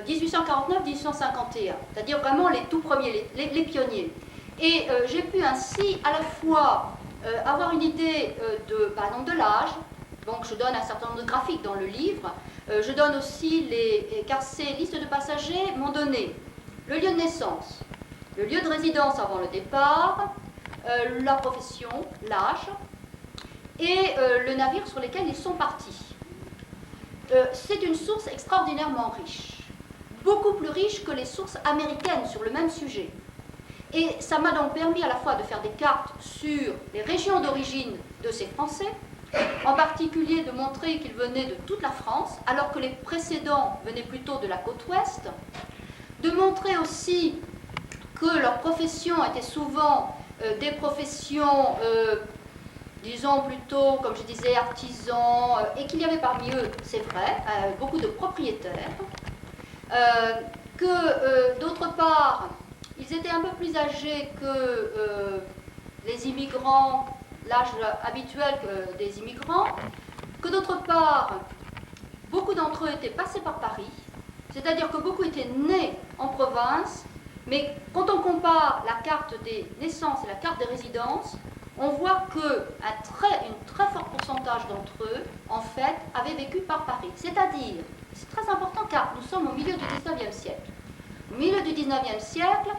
1849-1851, c'est-à-dire vraiment les tout premiers, les pionniers. Et j'ai pu ainsi à la fois avoir une idée par exemple de l'âge, donc je donne un certain nombre de graphiques dans le livre, je donne aussi car ces listes de passagers m'ont donné le lieu de naissance, le lieu de résidence avant le départ, la profession, l'âge, et le navire sur lequel ils sont partis. C'est une source extraordinairement riche, beaucoup plus riche que les sources américaines sur le même sujet. Et ça m'a donc permis à la fois de faire des cartes sur les régions d'origine de ces Français, en particulier de montrer qu'ils venaient de toute la France, alors que les précédents venaient plutôt de la côte ouest, de montrer aussi que leurs professions étaient souvent des professions, disons plutôt, comme je disais, artisans, et qu'il y avait parmi eux, c'est vrai, beaucoup de propriétaires, que d'autre part, ils étaient un peu plus âgés que les immigrants, l'âge habituel des immigrants, que d'autre part, beaucoup d'entre eux étaient passés par Paris, c'est-à-dire que beaucoup étaient nés en province, mais quand on compare la carte des naissances et la carte des résidences, on voit qu'un très fort pourcentage d'entre eux, en fait, avaient vécu par Paris. C'est-à-dire, c'est très important car nous sommes au milieu du XIXe siècle. Au milieu du XIXe siècle,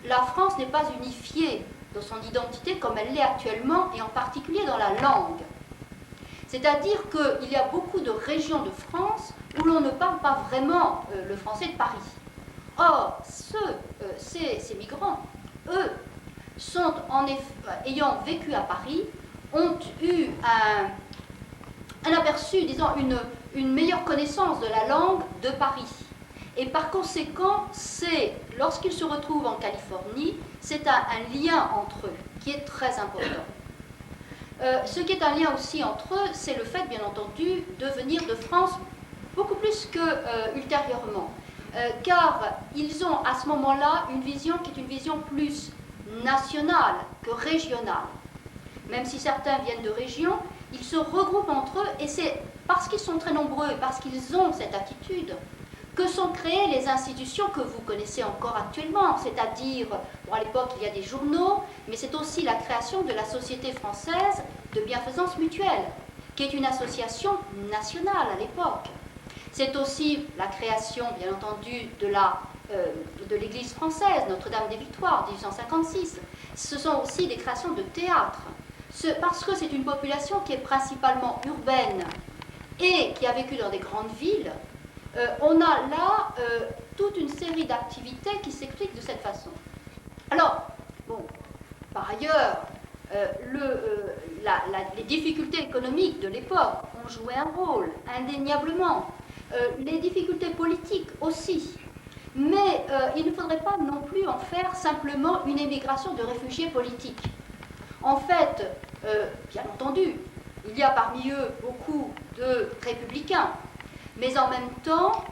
la France n'est pas unifiée dans son identité comme elle l'est actuellement, et en particulier dans la langue. C'est-à-dire qu'il y a beaucoup de régions de France où l'on ne parle pas vraiment le français de Paris. Or, ces migrants, eux, sont ayant vécu à Paris, ont eu un aperçu, disons, une meilleure connaissance de la langue de Paris. Et par conséquent, lorsqu'ils se retrouvent en Californie, c'est un lien entre eux qui est très important. Ce qui est un lien aussi entre eux, c'est le fait, bien entendu, de venir de France beaucoup plus qu'ultérieurement. Car ils ont à ce moment-là une vision qui est une vision plus nationale que régionale. Même si certains viennent de régions, ils se regroupent entre eux, et c'est parce qu'ils sont très nombreux et parce qu'ils ont cette attitude que sont créées les institutions que vous connaissez encore actuellement, c'est-à-dire, bon, à l'époque il y a des journaux, mais c'est aussi la création de la Société française de bienfaisance mutuelle, qui est une association nationale à l'époque. C'est aussi la création, bien entendu, de l'Église française, Notre-Dame-des-Victoires, 1856. Ce sont aussi des créations de théâtre, parce que c'est une population qui est principalement urbaine et qui a vécu dans des grandes villes. On a là toute une série d'activités qui s'expliquent de cette façon. Alors, bon, par ailleurs, les difficultés économiques de l'époque ont joué un rôle, indéniablement. Les difficultés politiques aussi. Mais il ne faudrait pas non plus en faire simplement une émigration de réfugiés politiques. En fait, bien entendu, il y a parmi eux beaucoup de républicains, mais en même temps,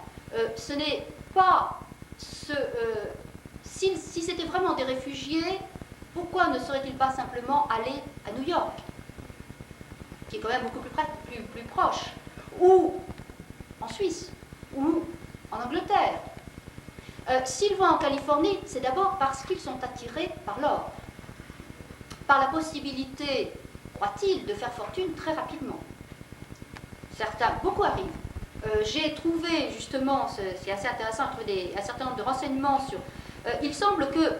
ce n'est pas si c'était vraiment des réfugiés, pourquoi ne seraient-ils pas simplement allés à New York, qui est quand même beaucoup plus proche, ou en Suisse, ou en Angleterre. S'ils vont en Californie, c'est d'abord parce qu'ils sont attirés par l'or, par la possibilité, croit-il, de faire fortune très rapidement. Certains, beaucoup arrivent. J'ai trouvé justement, c'est assez intéressant, j'ai trouvé un certain nombre de renseignements sur... il semble que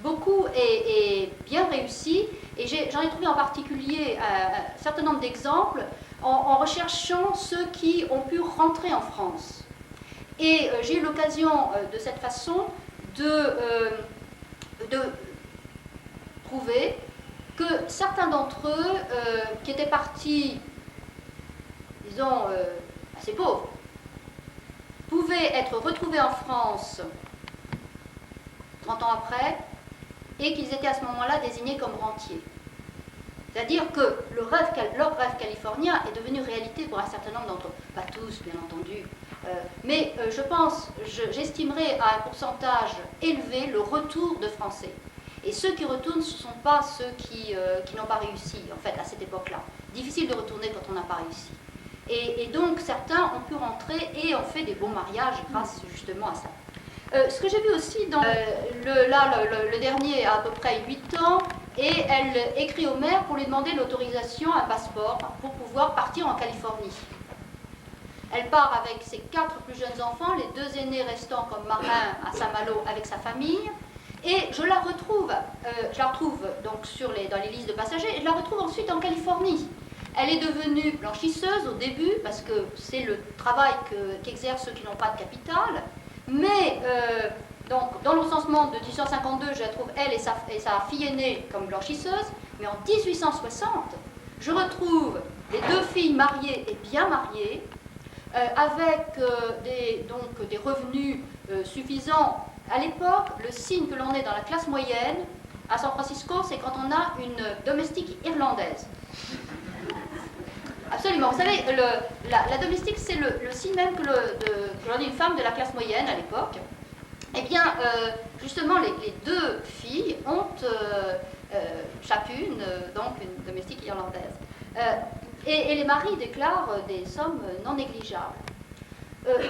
beaucoup est bien réussi, et j'en ai trouvé en particulier un certain nombre d'exemples en recherchant ceux qui ont pu rentrer en France. Et j'ai eu l'occasion de cette façon de trouver que certains d'entre eux qui étaient partis, disons, assez pauvres, pouvaient être retrouvés en France 30 ans après, et qu'ils étaient à ce moment-là désignés comme rentiers. C'est-à-dire que leur rêve californien est devenu réalité pour un certain nombre d'entre eux. Pas tous, bien entendu. Mais je pense, j'estimerais à un pourcentage élevé le retour de Français. Et ceux qui retournent, ce ne sont pas ceux qui n'ont pas réussi, en fait, à cette époque-là. Difficile de retourner quand on n'a pas réussi. Et donc, certains ont pu rentrer et ont fait des bons mariages grâce justement à ça. Ce que j'ai vu aussi dans le dernier a à peu près 8 ans, et elle écrit au maire pour lui demander l'autorisation, un passeport, pour pouvoir partir en Californie. Elle part avec ses 4 plus jeunes enfants, les 2 aînés restant comme marins à Saint-Malo avec sa famille, et je la retrouve donc dans les listes de passagers, et je la retrouve ensuite en Californie. Elle est devenue blanchisseuse au début, parce que c'est le travail qu'exercent ceux qui n'ont pas de capital, mais donc, dans le recensement de 1852, je la trouve, elle et sa fille aînée, comme blanchisseuse, mais en 1860, je retrouve les 2 filles mariées et bien mariées, avec des revenus suffisants. À l'époque, le signe que l'on est dans la classe moyenne, à San Francisco, c'est quand on a une domestique irlandaise. Absolument. Vous savez, la domestique, c'est le signe même que l'on est une femme de la classe moyenne à l'époque. Eh bien, justement, les 2 filles ont chacune donc une domestique irlandaise. Et les maris déclarent des sommes non négligeables.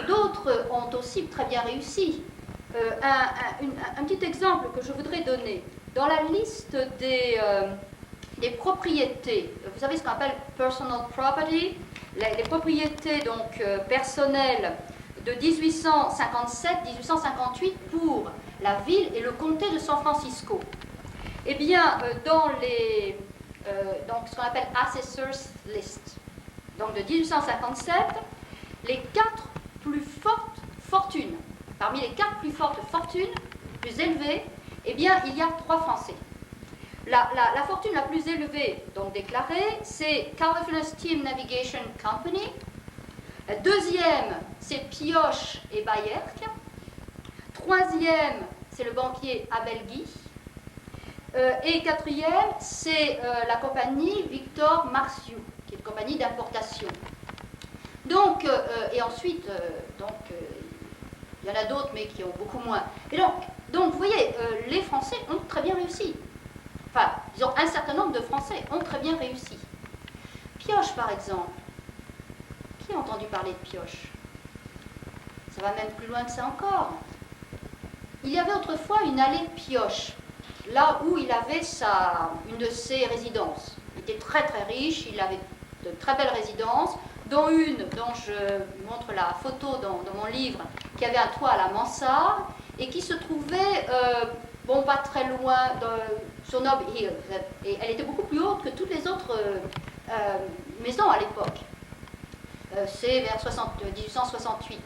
D'autres ont aussi très bien réussi. Un petit exemple que je voudrais donner. Dans la liste des propriétés, vous savez ce qu'on appelle personal property, les propriétés donc personnelles de 1857-1858 pour la ville et le comté de San Francisco. Eh bien, dans donc ce qu'on appelle Assessor's List, donc de 1857, les 4 plus fortes fortunes, parmi les 4 plus fortes fortunes, plus élevées, eh bien, il y a 3 Français. La fortune la plus élevée, donc déclarée, c'est California Steam Navigation Company. La deuxième, c'est Pioche et Bayerck. Troisième, c'est le banquier Abel Guy. Et quatrième, c'est la compagnie Victor Marciou, qui est une compagnie d'importation. Donc, et ensuite, il y en a d'autres, mais qui ont beaucoup moins. Et donc vous voyez, les Français ont très bien réussi. Enfin, disons, un certain nombre de Français ont très bien réussi. Pioche, par exemple. Qui a entendu parler de Pioche? Ça ça va même plus loin que ça encore. Il y avait autrefois une allée Pioche, là où il avait une de ses résidences. Il était très très riche, il avait de très belles résidences, dont une dont je montre la photo dans mon livre, qui avait un toit à la mansarde et qui se trouvait, pas très loin sur Nob Hill. Et elle était beaucoup plus haute que toutes les autres maisons à l'époque. C'est vers 1868.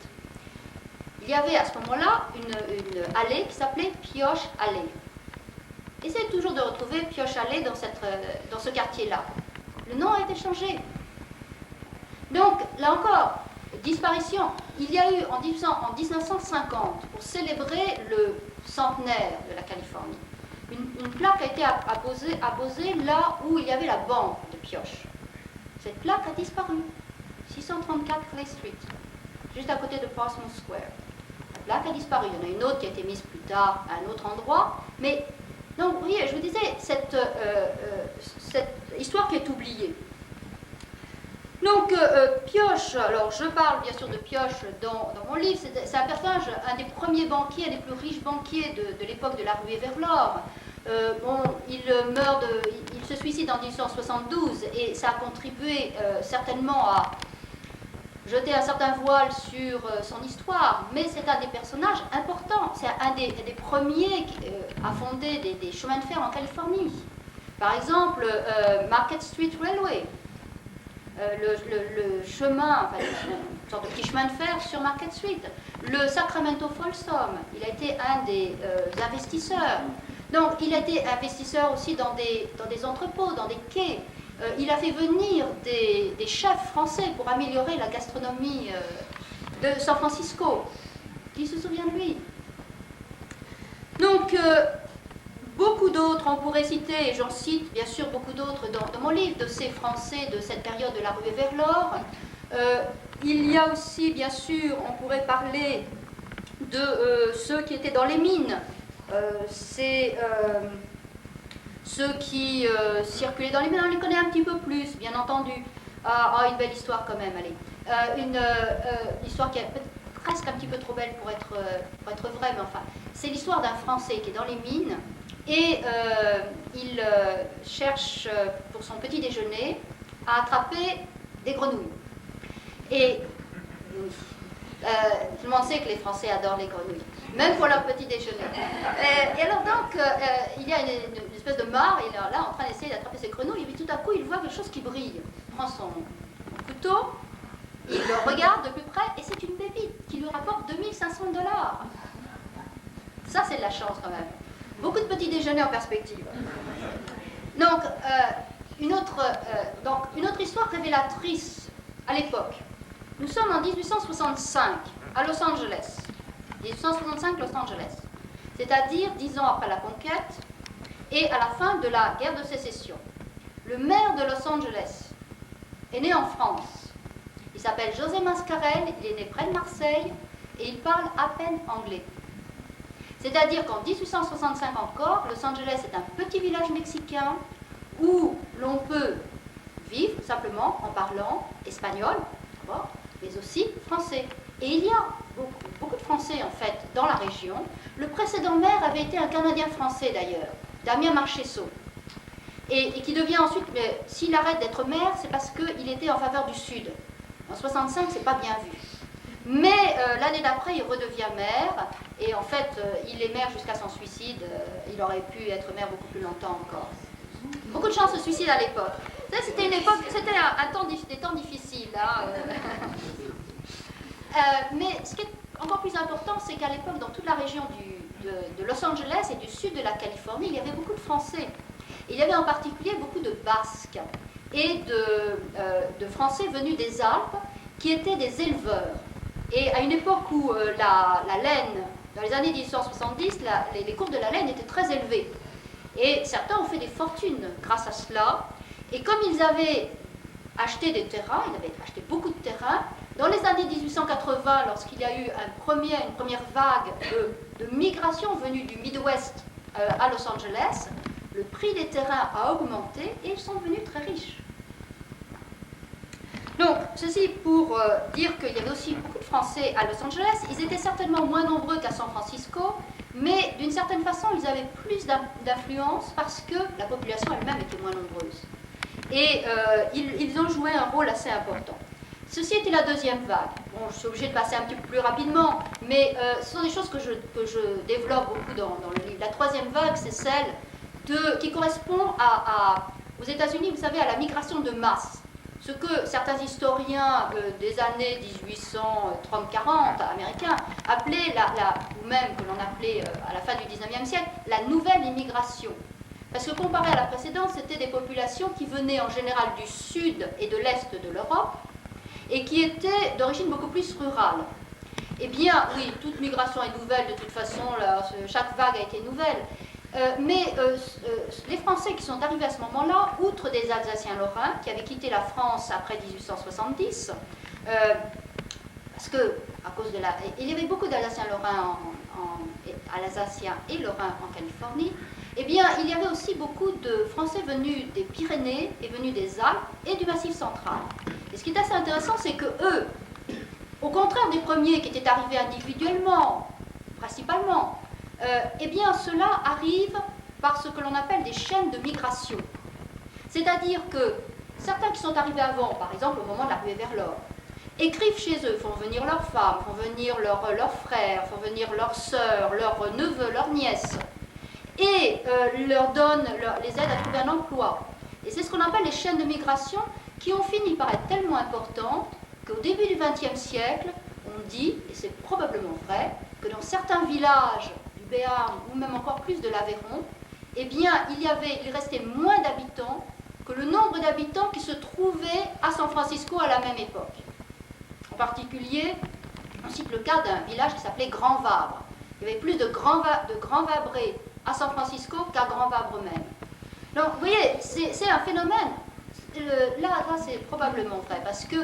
Il y avait à ce moment-là une allée qui s'appelait Pioche Allée. Essayez toujours de retrouver Pioche Allée dans ce quartier-là. Le nom a été changé. Donc, là encore, disparition. Il y a eu en 1950, pour célébrer le centenaire de la Californie, une plaque a été apposée là où il y avait la banque de Pioche. Cette plaque a disparu. 634 Clay Street, juste à côté de Portsmouth Square. La plaque a disparu. Il y en a une autre qui a été mise plus tard à un autre endroit. Mais, donc, vous voyez, je vous disais, cette histoire qui est oubliée. Donc, Pioche, alors je parle bien sûr de Pioche dans mon livre, c'est un personnage, un des premiers banquiers, un des plus riches banquiers de l'époque de la ruée vers l'or. Il se suicide en 1872 et ça a contribué certainement à jeter un certain voile sur son histoire, mais c'est un des personnages importants, c'est un des premiers à fonder des chemins de fer en Californie. Par exemple, Market Street Railway, le chemin, enfin, une sorte de petit chemin de fer sur Market Street. Le Sacramento Folsom, il a été un des investisseurs. Donc, il a été investisseur aussi dans des entrepôts, dans des quais. Il a fait venir des chefs français pour améliorer la gastronomie de San Francisco. Qui se souvient de lui? Donc, beaucoup d'autres, on pourrait citer, et j'en cite bien sûr beaucoup d'autres dans mon livre, de ces Français de cette période de la ruée vers l'or. Il y a aussi, bien sûr, on pourrait parler de ceux qui étaient dans les mines. Ceux qui circulaient dans les mines, on les connaît un petit peu plus, bien entendu. Une belle histoire quand même, allez. Une histoire qui est presque un petit peu trop belle pour être vraie, mais enfin, c'est l'histoire d'un Français qui est dans les mines et il cherche pour son petit déjeuner à attraper des grenouilles. Et tout le monde sait que les Français adorent les grenouilles, même pour leur petit déjeuner. Et alors donc, il y a une espèce de mare, il est là en train d'essayer d'attraper ces grenouilles, et puis tout à coup, il voit quelque chose qui brille. Il prend son couteau, il le regarde de plus près, et c'est une pépite qui lui rapporte $2500. Ça, c'est de la chance quand même. Beaucoup de petits déjeuners en perspective. Donc, une autre histoire révélatrice à l'époque. Nous sommes en 1865 à Los Angeles. 1865 Los Angeles. C'est-à-dire 10 ans après la conquête et à la fin de la guerre de sécession. Le maire de Los Angeles est né en France. Il s'appelle José Mascarell, il est né près de Marseille et il parle à peine anglais. C'est-à-dire qu'en 1865 encore, Los Angeles est un petit village mexicain où l'on peut vivre simplement en parlant espagnol, d'abord, mais aussi français. Et il y a beaucoup de Français en fait dans la région. Le précédent maire avait été un Canadien français d'ailleurs, Damien Marchesso, et qui devient ensuite, s'il arrête d'être maire, c'est parce qu'il était en faveur du Sud. En 65, c'est pas bien vu. Mais l'année d'après, il redevient maire, et en fait, il est maire jusqu'à son suicide. Il aurait pu être maire beaucoup plus longtemps encore. Beaucoup de gens se suicident à l'époque. C'était une époque, c'était des temps difficiles. Hein. Mais ce qui est encore plus important, c'est qu'à l'époque, dans toute la région de Los Angeles et du sud de la Californie, il y avait beaucoup de Français. Et il y avait en particulier beaucoup de Basques et de Français venus des Alpes qui étaient des éleveurs. Et à une époque où la laine, dans les années 1870, les cours de la laine étaient très élevés. Et certains ont fait des fortunes grâce à cela. Et comme ils avaient acheté des terrains, ils avaient acheté beaucoup de terrains, dans les années 1880, lorsqu'il y a eu une première vague de migration venue du Midwest à Los Angeles, le prix des terrains a augmenté et ils sont devenus très riches. Donc, ceci pour dire qu'il y avait aussi beaucoup de Français à Los Angeles. Ils étaient certainement moins nombreux qu'à San Francisco, mais d'une certaine façon, ils avaient plus d'influence parce que la population elle-même était moins nombreuse. Et ils ont joué un rôle assez important. Ceci était la deuxième vague. Bon, je suis obligée de passer un petit peu plus rapidement, mais ce sont des choses que je développe beaucoup dans le livre. La troisième vague, c'est celle qui correspond aux États-Unis, vous savez, à la migration de masse. Ce que certains historiens des années 1830-40 américains appelaient, ou même que l'on appelait à la fin du 19e siècle, la nouvelle immigration. Parce que comparé à la précédente, c'était des populations qui venaient en général du sud et de l'est de l'Europe et qui étaient d'origine beaucoup plus rurale. Eh bien, oui, toute migration est nouvelle de toute façon, là, chaque vague a été nouvelle. Mais les Français qui sont arrivés à ce moment-là, outre des Alsaciens-Lorrains qui avaient quitté la France après 1870, parce que à cause de il y avait beaucoup d'Alsaciens-Lorrains Alsaciens et Lorrains en Californie, eh bien, il y avait aussi beaucoup de Français venus des Pyrénées et venus des Alpes et du Massif central. Et ce qui est assez intéressant, c'est que eux, au contraire des premiers qui étaient arrivés individuellement, principalement, eh bien, cela arrive par ce que l'on appelle des chaînes de migration. C'est-à-dire que certains qui sont arrivés avant, par exemple au moment de l'arrivée vers l'or, écrivent chez eux, font venir leurs femmes, font venir leurs frères, font venir leurs sœurs, leurs neveux, leurs nièces, et leur donnent, les aident à trouver un emploi. Et c'est ce qu'on appelle les chaînes de migration qui ont fini par être tellement importantes qu'au début du XXe siècle, on dit, et c'est probablement vrai, que dans certains villages du Béarn ou même encore plus de l'Aveyron, eh bien, il restait moins d'habitants que le nombre d'habitants qui se trouvaient à San Francisco à la même époque. En particulier, on cite le cas d'un village qui s'appelait Grand Vabre. Il y avait plus de Grand Vabrés à San Francisco qu'à Grand Vabre même. Donc, vous voyez, c'est un phénomène. Là c'est probablement vrai, parce que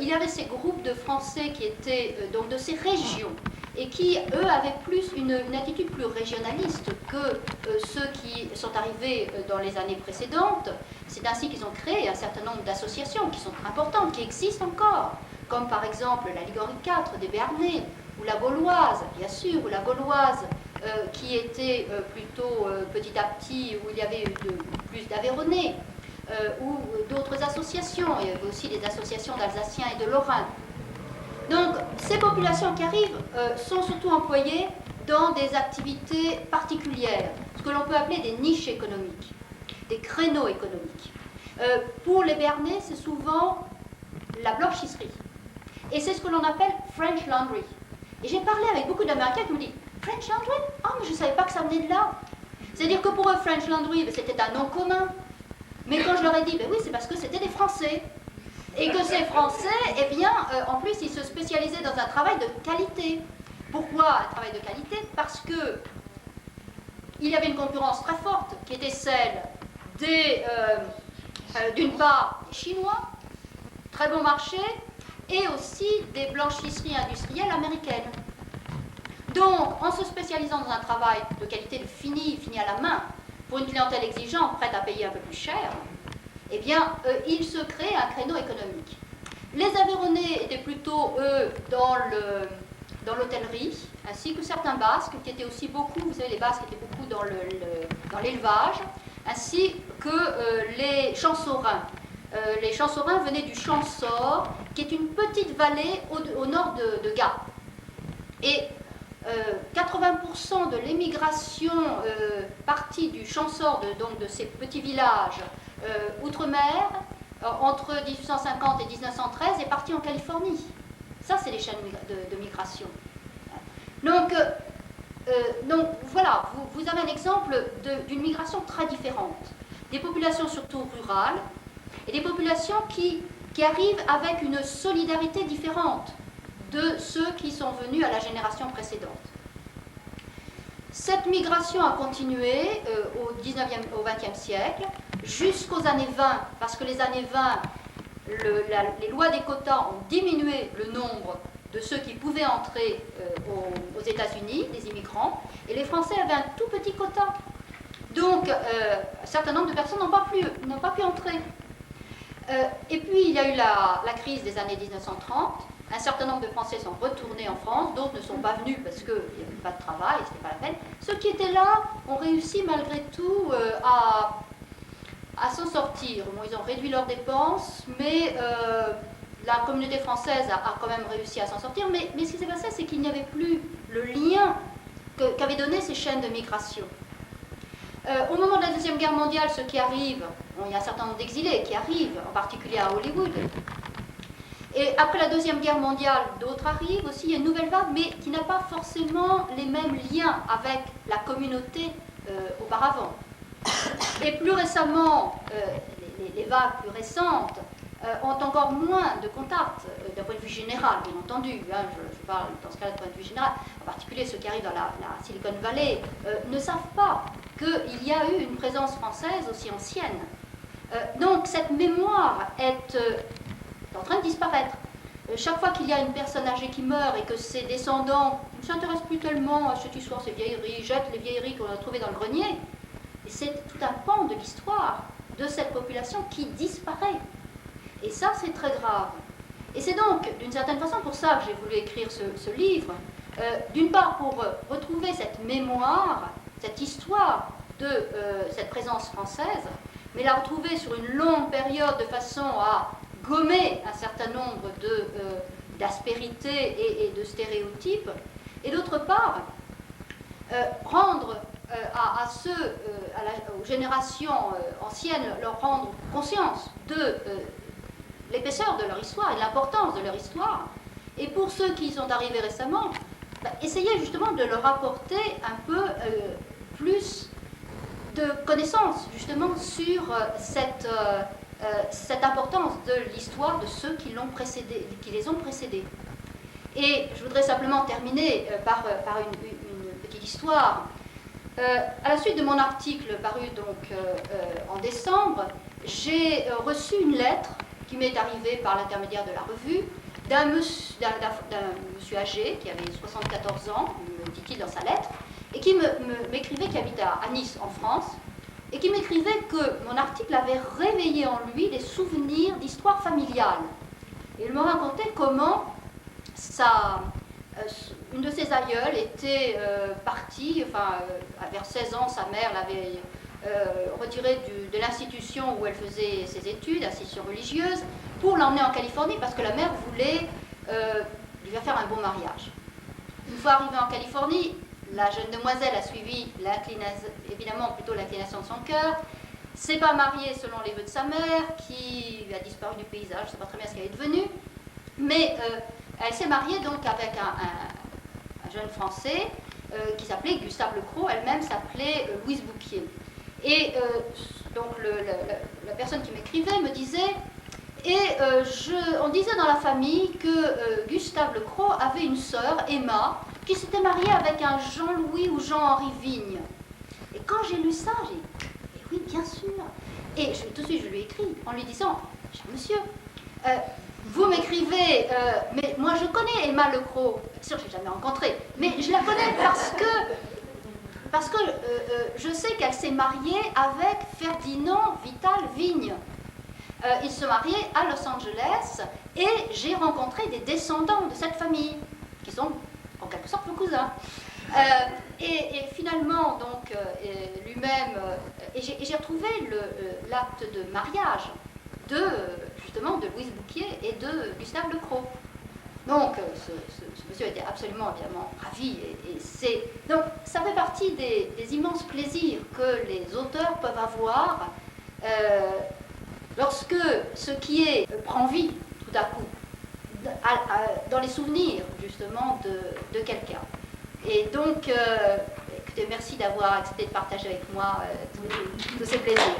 il y avait ces groupes de Français qui étaient donc de ces régions et qui, eux, avaient plus une attitude plus régionaliste que ceux qui sont arrivés dans les années précédentes. C'est ainsi qu'ils ont créé un certain nombre d'associations qui sont importantes, qui existent encore, comme par exemple la Ligue Henri IV des Béarnais, ou la Gauloise, bien sûr, ou la Gauloise, qui était plutôt petit à petit, où il y avait plus d'Aveyronnais, ou d'autres associations. Il y avait aussi des associations d'Alsaciens et de Lorrains. Donc, ces populations qui arrivent sont surtout employées dans des activités particulières, ce que l'on peut appeler des niches économiques, des créneaux économiques. Pour les Béarnais, c'est souvent la blanchisserie. Et c'est ce que l'on appelle French Laundry. Et j'ai parlé avec beaucoup d'Américains qui me disent « French Laundry? Ah, mais je ne savais pas que ça venait de là. » C'est-à-dire que pour eux, French Laundry, c'était un nom commun. Mais quand je leur ai dit, ben oui, c'est parce que c'était des Français. Et que ces Français, eh bien, en plus, ils se spécialisaient dans un travail de qualité. Pourquoi un travail de qualité? Parce que il y avait une concurrence très forte, qui était celle d'une part, des Chinois, très bon marché, et aussi des blanchisseries industrielles américaines. Donc, en se spécialisant dans un travail de qualité de fini à la main, pour une clientèle exigeante, prête à payer un peu plus cher, eh bien, il se crée un créneau économique. Les Aveyronnais étaient plutôt, eux, dans l'hôtellerie, ainsi que certains Basques, qui étaient aussi beaucoup, vous savez, les Basques étaient beaucoup dans l'élevage, ainsi que les Champsaurins. Les Champsaurins venaient du Champsaur, qui est une petite vallée au nord de Gap. Et 80% de l'émigration partie du Champsaur, donc de ces petits villages outre-mer, entre 1850 et 1913, est partie en Californie. Ça, c'est les chaînes de migration. Donc voilà, vous avez un exemple d'une migration très différente. Des populations surtout rurales, et des populations qui arrivent avec une solidarité différente de ceux qui sont venus à la génération précédente. Cette migration a continué au XXe siècle, jusqu'aux années 20, parce que les années 20, les lois des quotas ont diminué le nombre de ceux qui pouvaient entrer aux États-Unis, des immigrants, et les Français avaient un tout petit quota. Donc, un certain nombre de personnes n'ont pas pu entrer. Et puis il y a eu la crise des années 1930. Un certain nombre de Français sont retournés en France, d'autres ne sont pas venus parce qu'il n'y avait pas de travail, ce n'était pas la peine. Ceux qui étaient là ont réussi malgré tout à s'en sortir. Bon, ils ont réduit leurs dépenses, mais la communauté française a quand même réussi à s'en sortir. Mais ce qui s'est passé, c'est qu'il n'y avait plus le lien qu'avaient donné ces chaînes de migration. Au moment de la Deuxième Guerre mondiale, ceux qui arrivent, bon, il y a un certain nombre d'exilés qui arrivent, en particulier à Hollywood. Et après la Deuxième Guerre mondiale, d'autres arrivent aussi, il y a une nouvelle vague, mais qui n'a pas forcément les mêmes liens avec la communauté auparavant. Et plus récemment, les vagues plus récentes ont encore moins de contacts, d'un point de vue général, bien entendu. Hein, je parle dans ce cas-là d'un point de vue général. En particulier, ceux qui arrivent dans la Silicon Valley ne savent pas qu'il y a eu une présence française aussi ancienne. Donc cette mémoire est en train de disparaître. Chaque fois qu'il y a une personne âgée qui meurt et que ses descendants ne s'intéressent plus tellement à cette histoire, ces vieilleries, jettent les vieilleries qu'on a trouvées dans le grenier, c'est tout un pan de l'histoire de cette population qui disparaît. Et ça, c'est très grave. Et c'est donc, d'une certaine façon, pour ça que j'ai voulu écrire ce livre. D'une part, pour retrouver cette mémoire, cette histoire de cette présence française, mais la retrouver sur une longue période de façon à gommer un certain nombre d'aspérités et de stéréotypes, et d'autre part, rendre aux générations anciennes, leur rendre conscience de l'épaisseur de leur histoire et de l'importance de leur histoire, et pour ceux qui sont arrivés récemment, essayer justement de leur apporter un peu plus de connaissances justement sur cette importance de l'histoire de ceux qui les ont précédés. Et je voudrais simplement terminer par une petite histoire. À la suite de mon article paru donc en décembre, j'ai reçu une lettre qui m'est arrivée par l'intermédiaire de la revue d'un monsieur âgé qui avait 74 ans, me dit-il dans sa lettre, et qui m'écrivait, qui habite à Nice en France, et qui m'écrivait que mon article avait réveillé en lui des souvenirs d'histoire familiale. Et il me racontait comment une de ses aïeules était partie, vers 16 ans, sa mère l'avait retirée de l'institution où elle faisait ses études, institution religieuse, pour l'emmener en Californie parce que la mère voulait lui faire un beau mariage. Une fois arrivée en Californie, la jeune demoiselle a suivi évidemment plutôt l'inclination de son cœur, s'est pas mariée selon les vœux de sa mère, qui a disparu du paysage, je ne sais pas très bien ce qu'elle est devenue, mais elle s'est mariée donc avec un jeune Français qui s'appelait Gustave Lecros, elle-même s'appelait Louise Bouquier. Et donc la personne qui m'écrivait me disait, on disait dans la famille que Gustave Lecros avait une sœur, Emma, qui s'était mariée avec un Jean-Louis ou Jean-Henri Vigne. Et quand j'ai lu ça, j'ai dit, oui, bien sûr. Et tout de suite, je lui ai écrit en lui disant, cher monsieur, vous m'écrivez, mais moi je connais Emma Lecros, bien sûr, je ne l'ai jamais rencontrée, mais je la connais parce que je sais qu'elle s'est mariée avec Ferdinand Vital Vigne. Ils se mariaient à Los Angeles et j'ai rencontré des descendants de cette famille, qui sont en quelque sorte vos cousins. Et finalement, donc, lui-même, et j'ai retrouvé l'acte de mariage justement de Louise Bouquier et de Gustave Lecros. Donc, ce monsieur était absolument, évidemment, ravi. Donc, ça fait partie des immenses plaisirs que les auteurs peuvent avoir lorsque ce qui est prend vie, tout à coup, dans les souvenirs, justement, de quelqu'un. Et donc, écoutez, merci d'avoir accepté de partager avec moi tous ces plaisirs.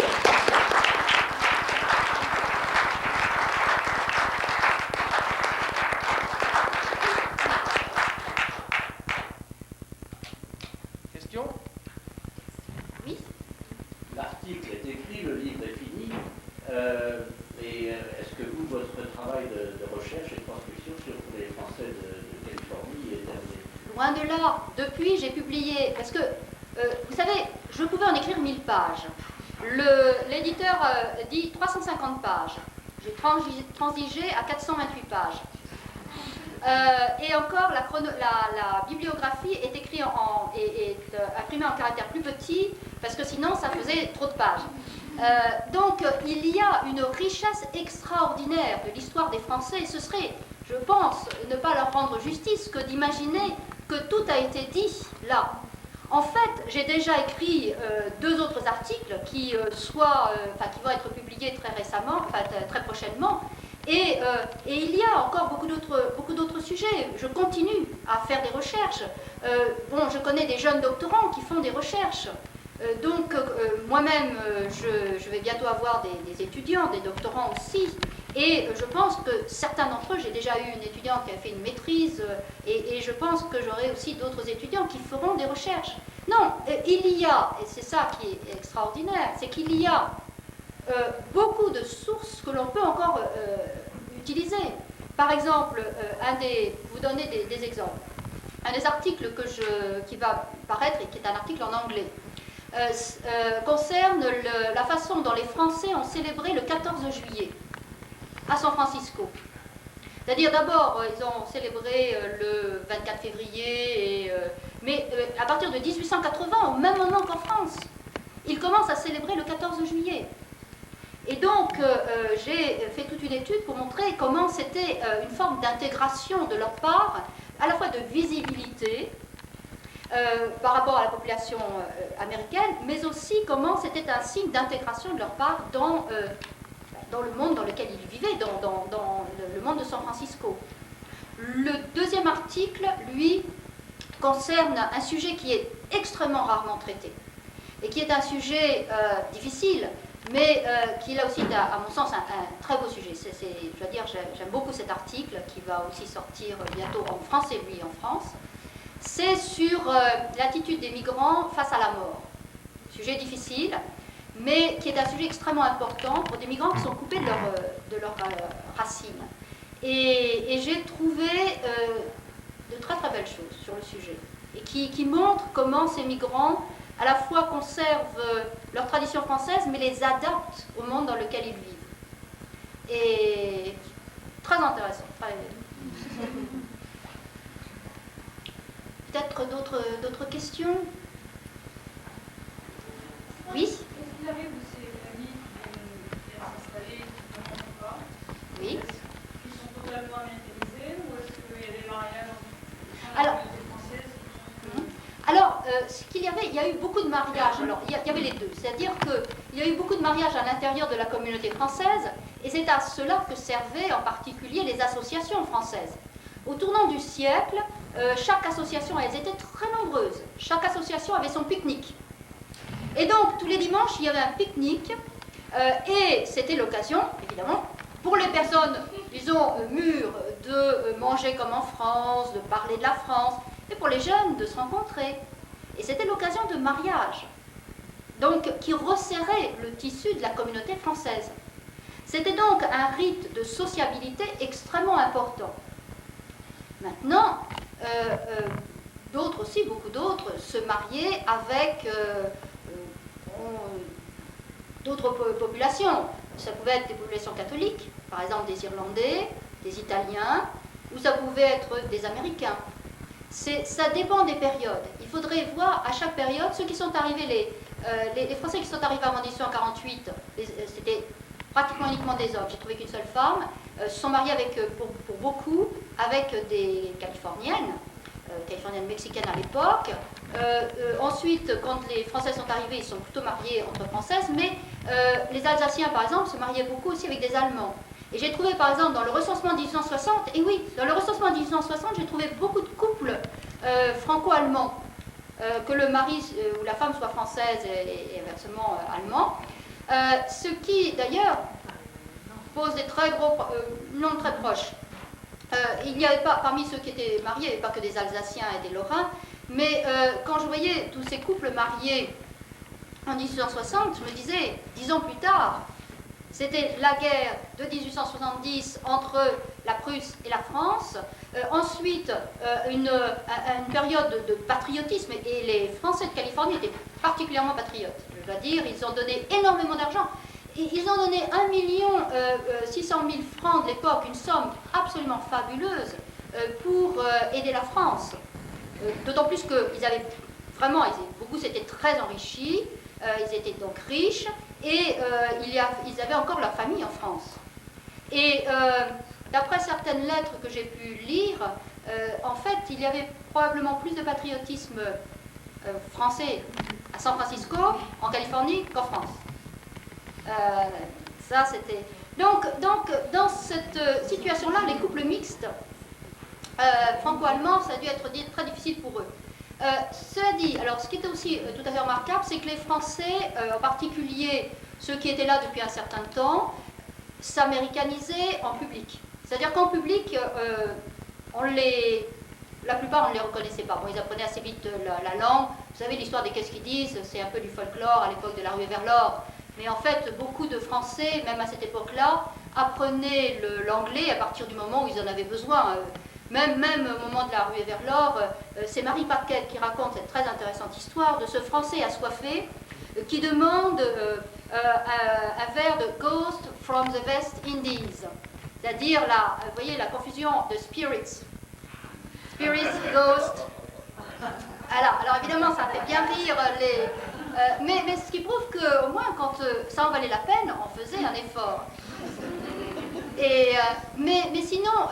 Question ? Oui ? L'article est écrit, le livre est fini. Et est-ce que votre travail de recherche et de transcription sur les Français de Californie est terminé? Loin de là. Depuis, j'ai publié, parce que, vous savez, je pouvais en écrire 1000 pages. L'éditeur dit 350 pages. j'ai transigé à 428 pages. Et encore, la bibliographie est écrite imprimée en caractère plus petit, parce que sinon ça faisait trop de pages. Donc il y a une richesse extraordinaire de l'histoire des Français, et ce serait, je pense, ne pas leur rendre justice que d'imaginer que tout a été dit là. En fait, j'ai déjà écrit 2 autres articles qui vont être publiés très récemment, très prochainement. Et il y a encore beaucoup d'autres sujets. Je continue à faire des recherches. Je connais des jeunes doctorants qui font des recherches. Moi-même, je vais bientôt avoir des étudiants, des doctorants aussi. Et je pense que certains d'entre eux, j'ai déjà eu une étudiante qui a fait une maîtrise, et je pense que j'aurai aussi d'autres étudiants qui feront des recherches. Non, il y a, et c'est ça qui est extraordinaire, c'est qu'il y a beaucoup de sources que l'on peut encore utiliser. Par exemple, vous donner des exemples. Un des articles qui va paraître, et qui est un article en anglais, concerne la façon dont les Français ont célébré le 14 juillet à San Francisco. C'est-à-dire, d'abord, ils ont célébré le 24 février, mais à partir de 1880, au même moment qu'en France, ils commencent à célébrer le 14 juillet. Et donc, j'ai fait toute une étude pour montrer comment c'était une forme d'intégration de leur part, à la fois de visibilité par rapport à la population américaine, mais aussi comment c'était un signe d'intégration de leur part dans le monde dans lequel ils vivaient, dans le monde de San Francisco. Le deuxième article, lui, concerne un sujet qui est extrêmement rarement traité, et qui est un sujet difficile, mais qui là aussi, à mon sens, un très beau sujet. Je dois dire, j'aime beaucoup cet article, qui va aussi sortir bientôt en français, lui, en France. C'est sur l'attitude des migrants face à la mort. Sujet difficile, mais qui est un sujet extrêmement important pour des migrants qui sont coupés de leurs racines. Et j'ai trouvé de très très belles choses sur le sujet, et qui montrent comment ces migrants à la fois conservent leur tradition française, mais les adaptent au monde dans lequel ils vivent. Et très intéressant. Peut-être d'autres questions? Oui? Est-ce qu'il arrive de ces familles qui viennent s'installer ou pas? Oui. Est-ce qu'ils sont totalement américanisés, ou est-ce qu'il y a des mariages entre Alors, françaises? Alors, il y a eu beaucoup de mariages. Alors, il y avait les deux. C'est-à-dire qu'il y a eu beaucoup de mariages à l'intérieur de la communauté française, et c'est à cela que servaient en particulier les associations françaises. Au tournant du siècle, chaque association, elles étaient très nombreuses. Chaque association avait son pique-nique. Et donc, tous les dimanches, il y avait un pique-nique, et c'était l'occasion, évidemment, pour les personnes, disons, mûres, de manger comme en France, de parler de la France, et pour les jeunes, de se rencontrer. Et c'était l'occasion de mariage, donc qui resserrait le tissu de la communauté française. C'était donc un rite de sociabilité extrêmement important. Maintenant, d'autres aussi, beaucoup d'autres, se mariaient avec d'autres populations. Ça pouvait être des populations catholiques, par exemple des Irlandais, des Italiens, ou ça pouvait être des Américains. Ça dépend des périodes. Il faudrait voir à chaque période ceux qui sont arrivés, les Français qui sont arrivés avant 1848, c'était pratiquement uniquement des hommes. J'ai trouvé qu'une seule femme. Se sont mariés pour beaucoup avec des Californiennes mexicaines à l'époque. Ensuite, quand les Français sont arrivés, ils sont plutôt mariés entre Françaises, mais les Alsaciens, par exemple, se mariaient beaucoup aussi avec des Allemands. Et j'ai trouvé, par exemple, dans le recensement 1860, et oui, dans le recensement 1860, j'ai trouvé beaucoup de couples franco-allemands, que le mari ou la femme soit française et inversement allemand, ce qui, d'ailleurs, pose des très gros nombres très proches. Il n'y avait pas, parmi ceux qui étaient mariés, il n'y avait pas que des Alsaciens et des Lorrains, mais quand je voyais tous ces couples mariés en 1860, je me disais, 10 ans plus tard, c'était la guerre de 1870 entre la Prusse et la France. Ensuite, une période de patriotisme, et les Français de Californie étaient particulièrement patriotes. Je dois dire, ils ont donné énormément d'argent. ils ont donné 1 600 000 francs de l'époque, une somme absolument fabuleuse, pour aider la France. D'autant plus qu'ils avaient vraiment, beaucoup s'étaient très enrichis, ils étaient donc riches, et ils avaient encore leur famille en France. Et d'après certaines lettres que j'ai pu lire, en fait, il y avait probablement plus de patriotisme français à San Francisco, en Californie, qu'en France. Ça, c'était... Donc, dans cette situation-là, les couples mixtes franco-allemands, ça a dû être très difficile pour eux. Cela dit, alors ce qui était aussi tout à fait remarquable, c'est que les Français, en particulier ceux qui étaient là depuis un certain temps, s'américanisaient en public. C'est-à-dire qu'en public, la plupart, on ne les reconnaissait pas. Bon, ils apprenaient assez vite la langue. Vous savez, l'histoire des qu'est-ce qu'ils disent, c'est un peu du folklore à l'époque de la ruée vers l'or. Mais en fait, beaucoup de Français, même à cette époque-là, apprenaient l'anglais à partir du moment où ils en avaient besoin. Même au moment de la ruée vers l'or, c'est Marie Paquette qui raconte cette très intéressante histoire de ce Français assoiffé qui demande un verre de Ghost from the West Indies. C'est-à-dire, vous voyez, la confusion de spirits. Spirits, ghost. Alors évidemment, ça fait bien rire mais ce qui prouve qu'au moins, quand ça en valait la peine, on faisait un effort. Mais sinon,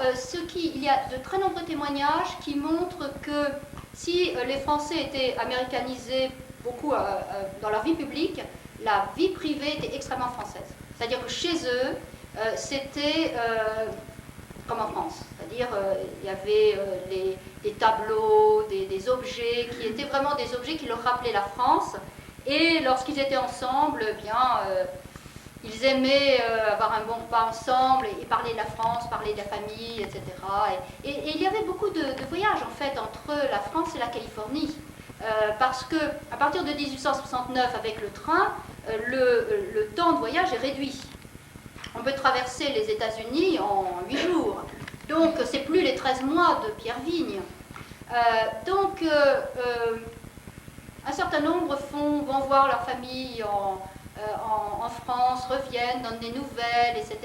il y a de très nombreux témoignages qui montrent que si les Français étaient américanisés beaucoup dans leur vie publique, la vie privée était extrêmement française. C'est-à-dire que chez eux, c'était comme en France. C'est-à-dire il y avait des tableaux, des objets qui étaient vraiment des objets qui leur rappelaient la France. Et lorsqu'ils étaient ensemble, eh bien, ils aimaient avoir un bon repas ensemble et parler de la France, parler de la famille, etc. Et il y avait beaucoup de voyages en fait entre la France et la Californie. Parce que à partir de 1869, avec le train, le temps de voyage est réduit. On peut traverser les États-Unis en 8 jours. Donc, c'est plus les 13 mois de Pierre Vigne. Un certain nombre vont voir leur famille en France, reviennent, donnent des nouvelles, etc.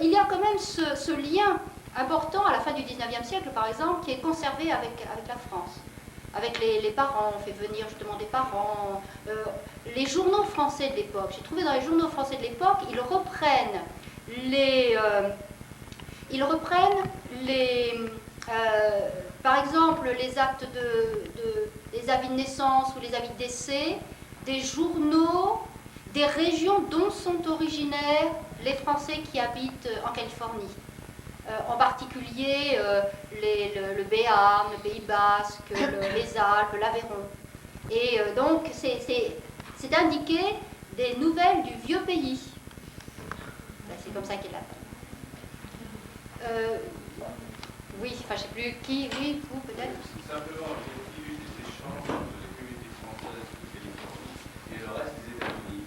Il y a quand même ce lien important à la fin du 19e siècle, par exemple, qui est conservé avec la France. Avec les parents, on fait venir justement des parents. Les journaux français de l'époque, j'ai trouvé dans les journaux français de l'époque, ils reprennent par exemple, les actes les avis de naissance ou les avis de décès, des journaux, des régions dont sont originaires les Français qui habitent en Californie. En particulier le Béarn, le Pays Basque, les Alpes, l'Aveyron. Et donc, c'est indiqué des nouvelles du vieux pays. C'est comme ça qu'il l'appelle. Oui, enfin, je ne sais plus qui, oui, vous peut-être. Simplement, j'ai vu des échanges entre les communautés françaises de Californie et le reste des États-Unis.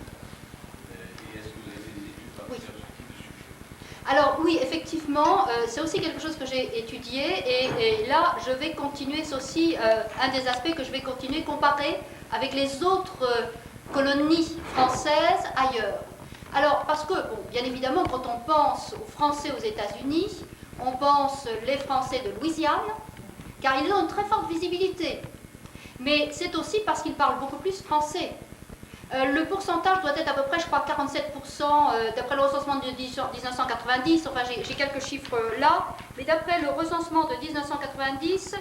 Et est-ce que vous avez fait des études particulières sur ce type de sujet? Alors oui, effectivement, c'est aussi quelque chose que j'ai étudié et là, je vais continuer, c'est aussi un des aspects que je vais continuer, comparer avec les autres colonies françaises ailleurs. Alors, parce que, bon, bien évidemment, quand on pense aux Français aux États-Unis, on pense les Français de Louisiane, car ils ont une très forte visibilité. Mais c'est aussi parce qu'ils parlent beaucoup plus français. Le pourcentage doit être à peu près, je crois, 47%, d'après le recensement de 1990, enfin j'ai quelques chiffres là, mais d'après le recensement de 1990,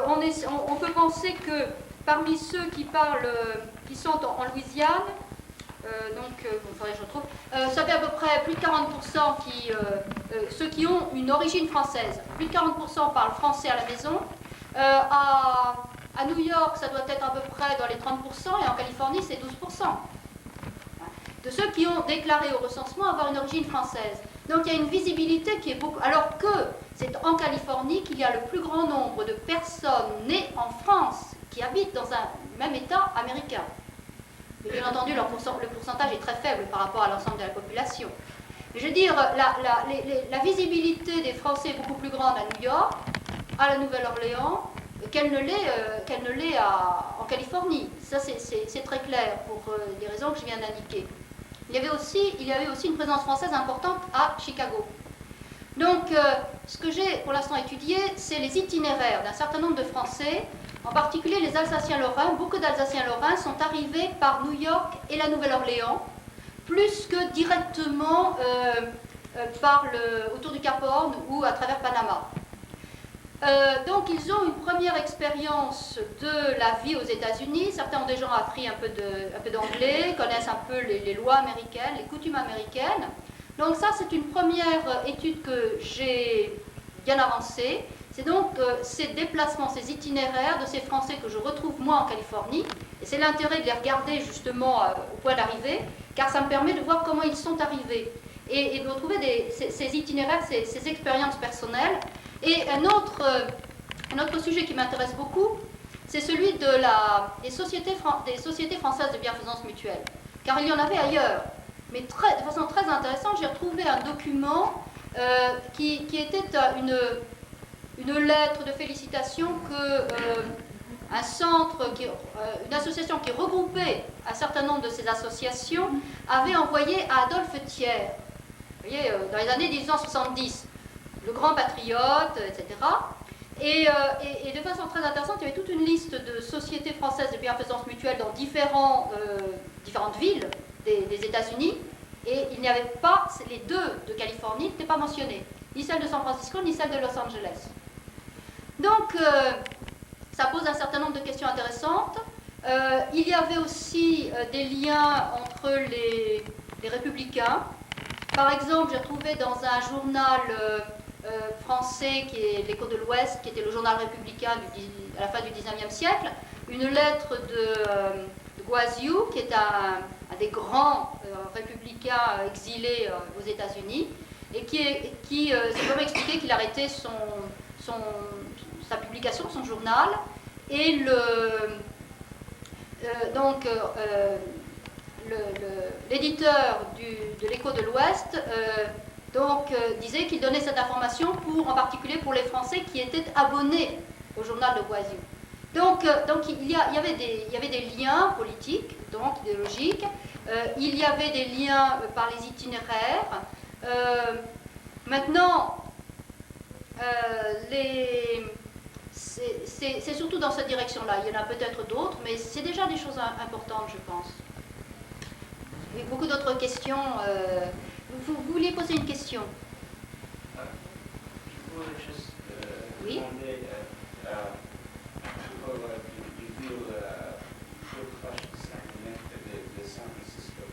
on peut penser que parmi ceux qui sont en Louisiane, il faudrait que je retrouve, ça fait à peu près plus de 40% ceux qui ont une origine française. Plus de 40% parlent français à la maison. À New York, ça doit être à peu près dans les 30%, et en Californie, c'est 12%. De ceux qui ont déclaré au recensement avoir une origine française. Donc il y a une visibilité qui est beaucoup... Alors que c'est en Californie qu'il y a le plus grand nombre de personnes nées en France qui habitent dans un même État américain. Mais bien entendu, le pourcentage est très faible par rapport à l'ensemble de la population. Mais je veux dire, la visibilité des Français est beaucoup plus grande à New York, à la Nouvelle-Orléans, qu'elle ne l'est en Californie. Ça, c'est très clair pour les raisons que je viens d'indiquer. il y avait aussi une présence française importante à Chicago. Donc, ce que j'ai pour l'instant étudié, c'est les itinéraires d'un certain nombre de Français, en particulier les Alsaciens-Lorrains. Beaucoup d'Alsaciens-Lorrains sont arrivés par New York et la Nouvelle-Orléans, plus que directement autour du Cap Horn ou à travers Panama. Donc ils ont une première expérience de la vie aux États-Unis. Certains ont déjà appris un peu d'anglais, connaissent un peu les lois américaines, les coutumes américaines. Donc ça, c'est une première étude que j'ai bien avancée. C'est donc ces déplacements, ces itinéraires de ces Français que je retrouve moi en Californie. Et c'est l'intérêt de les regarder justement au point d'arrivée, car ça me permet de voir comment ils sont arrivés. Et de retrouver ces itinéraires, ces expériences personnelles. Et un autre sujet qui m'intéresse beaucoup, c'est celui des sociétés françaises de bienfaisance mutuelle. Car il y en avait ailleurs. Mais de façon très intéressante, j'ai retrouvé un document qui était une lettre de félicitation qu'un centre, une association qui regroupait un certain nombre de ces associations avait envoyé à Adolphe Thiers. Vous voyez, dans les années 1870. Le grand patriote, etc. Et de façon très intéressante, il y avait toute une liste de sociétés françaises de bienfaisance mutuelle dans différentes villes des États-Unis, et il n'y avait pas, les deux de Californie n'étaient pas mentionnées, ni celle de San Francisco, ni celle de Los Angeles. Donc, ça pose un certain nombre de questions intéressantes. Il y avait aussi des liens entre les républicains. Par exemple, j'ai trouvé dans un journal français qui est l'Écho de l'Ouest, qui était le journal républicain à la fin du XIXe siècle, une lettre de Guazou, qui est un des grands républicains exilés aux États-Unis, et qui s'est vraiment expliqué qu'il arrêtait sa publication, son journal, et l'éditeur de l'Écho de l'Ouest disait qu'il donnait cette information en particulier pour les Français qui étaient abonnés au journal de Guazou. Donc il y avait des liens politiques, donc idéologiques, il y avait des liens par les itinéraires. Maintenant, c'est surtout dans cette direction-là. Il y en a peut-être d'autres, mais c'est déjà des choses importantes, je pense. Il y a beaucoup d'autres questions. Vous vouliez poser une question? Je voudrais juste Oui. demander pour du ville plus proche de Sacramento, de San Francisco,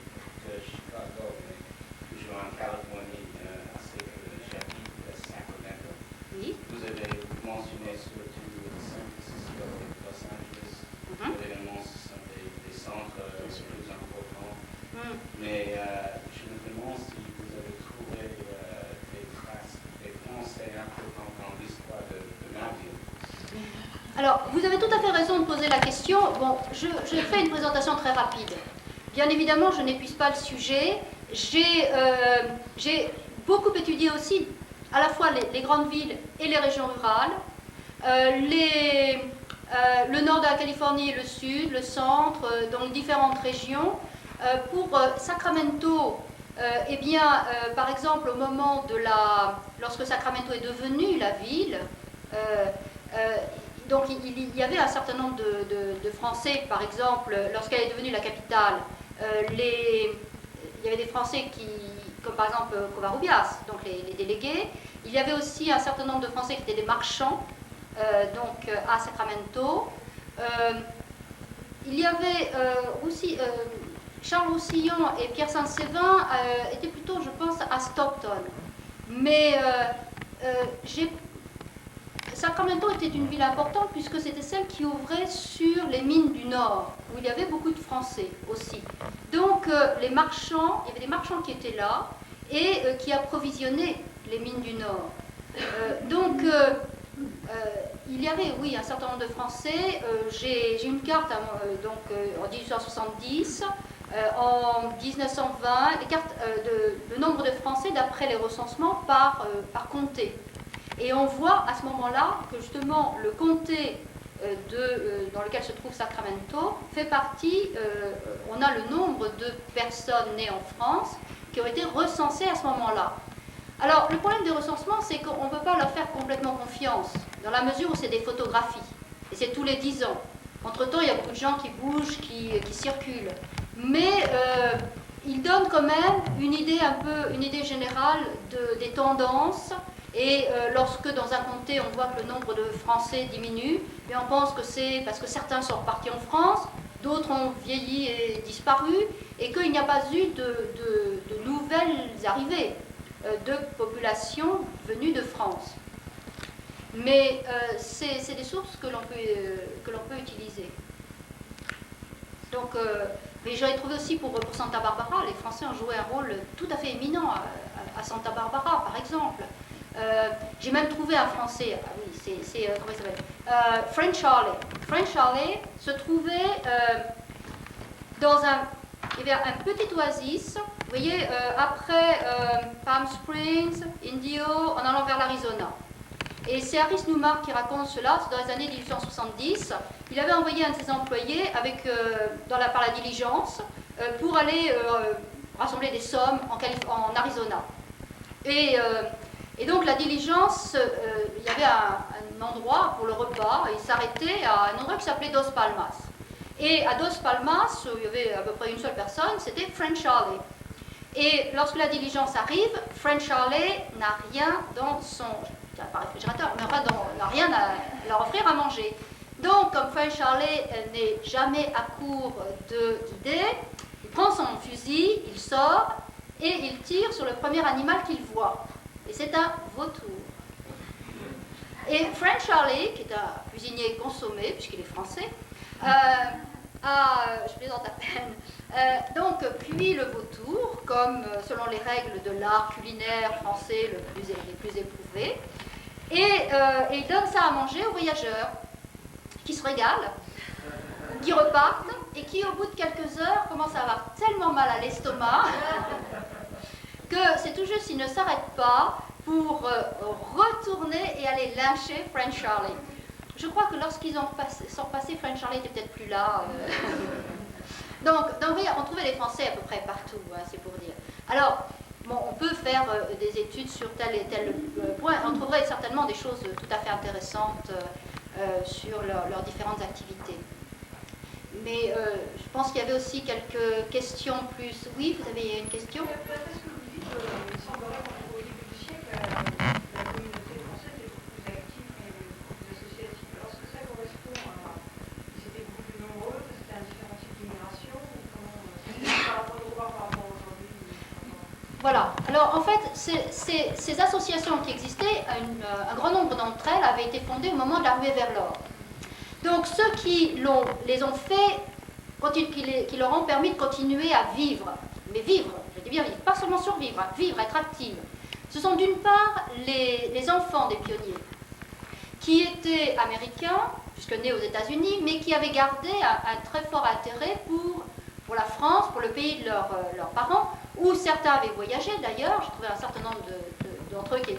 de Chicago, mais toujours en Californie, assez que j'habite à Sacramento. Oui. Vous avez mentionné surtout San Francisco et Los Angeles. Évidemment, ce sont des centres plus importants. Mais je me demande si vous avez trouvé des traces, des Français importants dans l'histoire de ma ville. Alors, vous avez tout à fait raison de poser la question. Bon, je fais une présentation très rapide. Bien évidemment, je n'épuise pas le sujet. J'ai beaucoup étudié aussi à la fois les grandes villes et les régions rurales, le nord de la Californie et le sud, le centre, dans les différentes régions. Pour Sacramento, par exemple, au moment lorsque Sacramento est devenue la ville, donc il y avait un certain nombre de Français, par exemple, lorsqu'elle est devenue la capitale, il y avait des Français comme par exemple Covarrubias, donc les délégués. Il y avait aussi un certain nombre de Français qui étaient des marchands, à Sacramento. Il y avait aussi Charles Roussillon et Pierre Saint-Séverin étaient plutôt, je pense, à Stockton. Mais Sacramento était une ville importante puisque c'était celle qui ouvrait sur les mines du Nord, où il y avait beaucoup de Français aussi. Donc il y avait des marchands qui étaient là et qui approvisionnaient les mines du Nord. Il y avait, oui, un certain nombre de Français. J'ai une carte en 1870, en 1920, le nombre de Français d'après les recensements par comté. Et on voit à ce moment-là que justement le comté dans lequel se trouve Sacramento, fait partie, on a le nombre de personnes nées en France qui ont été recensées à ce moment-là. Alors, le problème des recensements, c'est qu'on ne peut pas leur faire complètement confiance, dans la mesure où c'est des photographies, et c'est tous les 10 ans. Entre-temps, il y a beaucoup de gens qui bougent, qui circulent. Mais ils donnent quand même une idée générale des tendances. Et lorsque dans un comté, on voit que le nombre de Français diminue, et on pense que c'est parce que certains sont repartis en France, d'autres ont vieilli et disparu, et qu'il n'y a pas eu de nouvelles arrivées de populations venues de France. Mais c'est des sources que l'on peut utiliser. Donc, mais j'avais trouvé aussi pour Santa Barbara, les Français ont joué un rôle tout à fait éminent à Santa Barbara, par exemple. J'ai même trouvé un Français, comment il s'appelle, French Charlie. French Charlie se trouvait il y avait un petit oasis, vous voyez, après Palm Springs, Indio, en allant vers l'Arizona. Et c'est Harris Newmark qui raconte cela, c'est dans les années 1870. Il avait envoyé un de ses employés par la diligence pour aller rassembler des sommes en Arizona. Et donc la diligence, il y avait un endroit pour le repas, et il s'arrêtait à un endroit qui s'appelait Dos Palmas. Et à Dos Palmas, où il y avait à peu près une seule personne, c'était French Charlie. Et lorsque la diligence arrive, French Charlie n'a rien dans son... pas réfrigérateur, mais enfin n'a rien à leur offrir à manger. Donc, comme French Charlie n'est jamais à court d'idées, il prend son fusil, il sort et il tire sur le premier animal qu'il voit. Et c'est un vautour. Et French Charlie, qui est un cuisinier consommé, puisqu'il est français, je plaisante à peine, donc cuit le vautour, comme selon les règles de l'art culinaire français les plus éprouvées, et il donne ça à manger aux voyageurs, qui se régalent, qui repartent, et qui au bout de quelques heures commencent à avoir tellement mal à l'estomac que c'est tout juste, ils ne s'arrêtent pas pour retourner et aller lyncher French Charlie. Je crois que lorsqu'ils sont repassés, French Charlie n'était peut-être plus là. Donc oui, on trouvait les Français à peu près partout, hein, c'est pour dire. Alors, bon, on peut faire des études sur tel et tel point. On trouverait certainement des choses tout à fait intéressantes sur leurs différentes activités. Mais je pense qu'il y avait aussi quelques questions plus... Oui, vous avez une question ? Parce que vous dites, il semblerait qu'au début du siècle, la communauté française était beaucoup plus active et beaucoup plus associative. Alors, est-ce que ça correspond à... Ils étaient beaucoup plus nombreux, que c'était un différent type d'immigration, ou comment... par rapport au droit, par rapport à aujourd'hui Voilà. Alors, en fait, ces associations qui existaient, un grand nombre d'entre elles avaient été fondées au moment de la ruée vers l'or. Donc, ceux qui les ont fait, qui leur ont permis de continuer à vivre, mais vivre, je dis bien vivre, pas seulement survivre, hein, vivre, être active, ce sont d'une part les enfants des pionniers, qui étaient américains, puisque nés aux États-Unis, mais qui avaient gardé un très fort intérêt pour la France, pour le pays de leurs parents, où certains avaient voyagé d'ailleurs, j'ai trouvé un certain nombre d'entre eux qui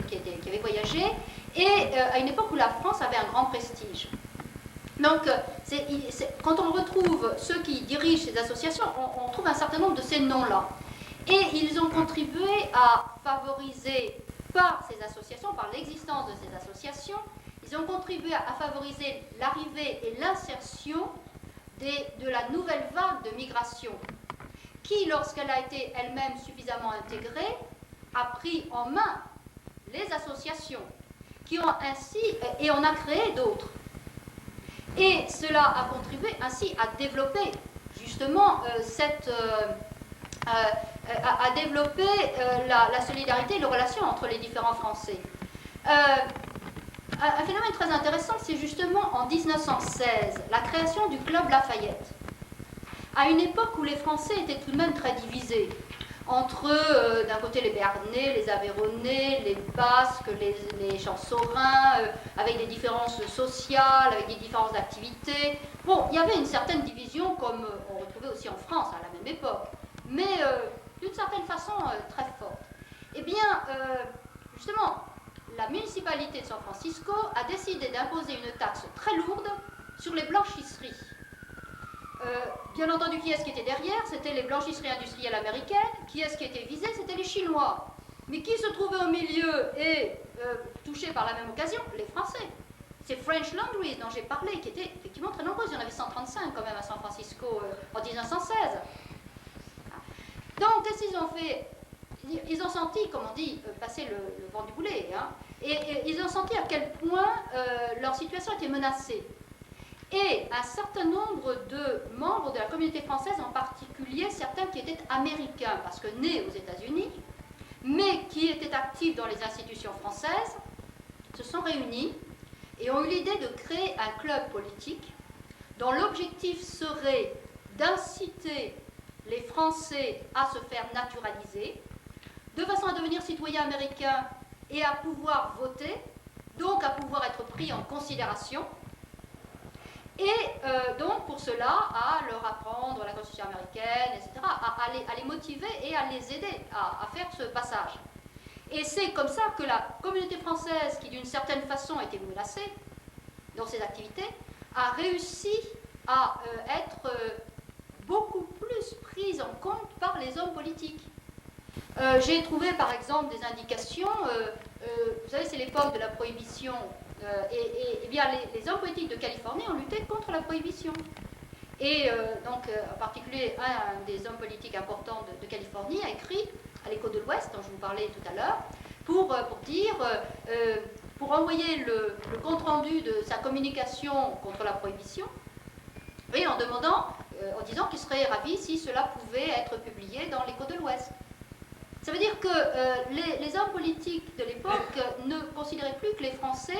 avaient voyagé, et à une époque où la France avait un grand prestige. Donc, quand on retrouve ceux qui dirigent ces associations, on trouve un certain nombre de ces noms-là. Et ils ont contribué à favoriser, par ces associations, par l'existence de ces associations, ils ont contribué à favoriser l'arrivée et l'insertion de la nouvelle vague de migration, qui, lorsqu'elle a été elle-même suffisamment intégrée, a pris en main les associations, qui ont ainsi, et on a créé d'autres. Et cela a contribué ainsi à développer justement la solidarité et les relations entre les différents Français. Un phénomène très intéressant, c'est justement en 1916, la création du Club Lafayette. À une époque où les Français étaient tout de même très divisés, entre d'un côté les Béarnais, les Aveyronnais, les Basques, les Champsaurins, avec des différences sociales, avec des différences d'activités. Bon, il y avait une certaine division, comme on retrouvait aussi en France à la même époque, mais d'une certaine façon très forte. Eh bien, justement, la municipalité de San Francisco a décidé d'imposer une taxe très lourde sur les blanchisseries. Bien entendu, qui est-ce qui était derrière? C'était les blanchisseries industrielles américaines. Qui est-ce qui était visé? C'était les Chinois. Mais qui se trouvait au milieu et touché par la même occasion? Les Français. C'est French Laundries dont j'ai parlé, qui étaient effectivement très nombreuses. Il y en avait 135 quand même à San Francisco en 1916. Donc, qu'est-ce qu'ils ont fait? Ils ont senti, comme on dit, passer le vent du boulet. Hein, et ils ont senti à quel point leur situation était menacée. Et un certain nombre de membres de la communauté française, en particulier certains qui étaient américains, parce que nés aux États-Unis, mais qui étaient actifs dans les institutions françaises, se sont réunis et ont eu l'idée de créer un club politique dont l'objectif serait d'inciter les Français à se faire naturaliser, de façon à devenir citoyens américains et à pouvoir voter, donc à pouvoir être pris en considération, et donc pour cela à leur apprendre la Constitution américaine, etc., à les motiver et à les aider à faire ce passage. Et c'est comme ça que la communauté française, qui d'une certaine façon était menacée dans ses activités, a réussi à être beaucoup plus prise en compte par les hommes politiques. J'ai trouvé par exemple des indications, vous savez c'est l'époque de la prohibition, et bien les hommes politiques de Californie ont lutté contre la prohibition. Et donc en particulier un des hommes politiques importants de Californie a écrit à l'Écho de l'Ouest, dont je vous parlais tout à l'heure, pour envoyer le compte-rendu de sa communication contre la prohibition, et en disant qu'il serait ravi si cela pouvait être publié dans l'Écho de l'Ouest. Ça veut dire que les hommes politiques de l'époque ne considéraient plus que les Français,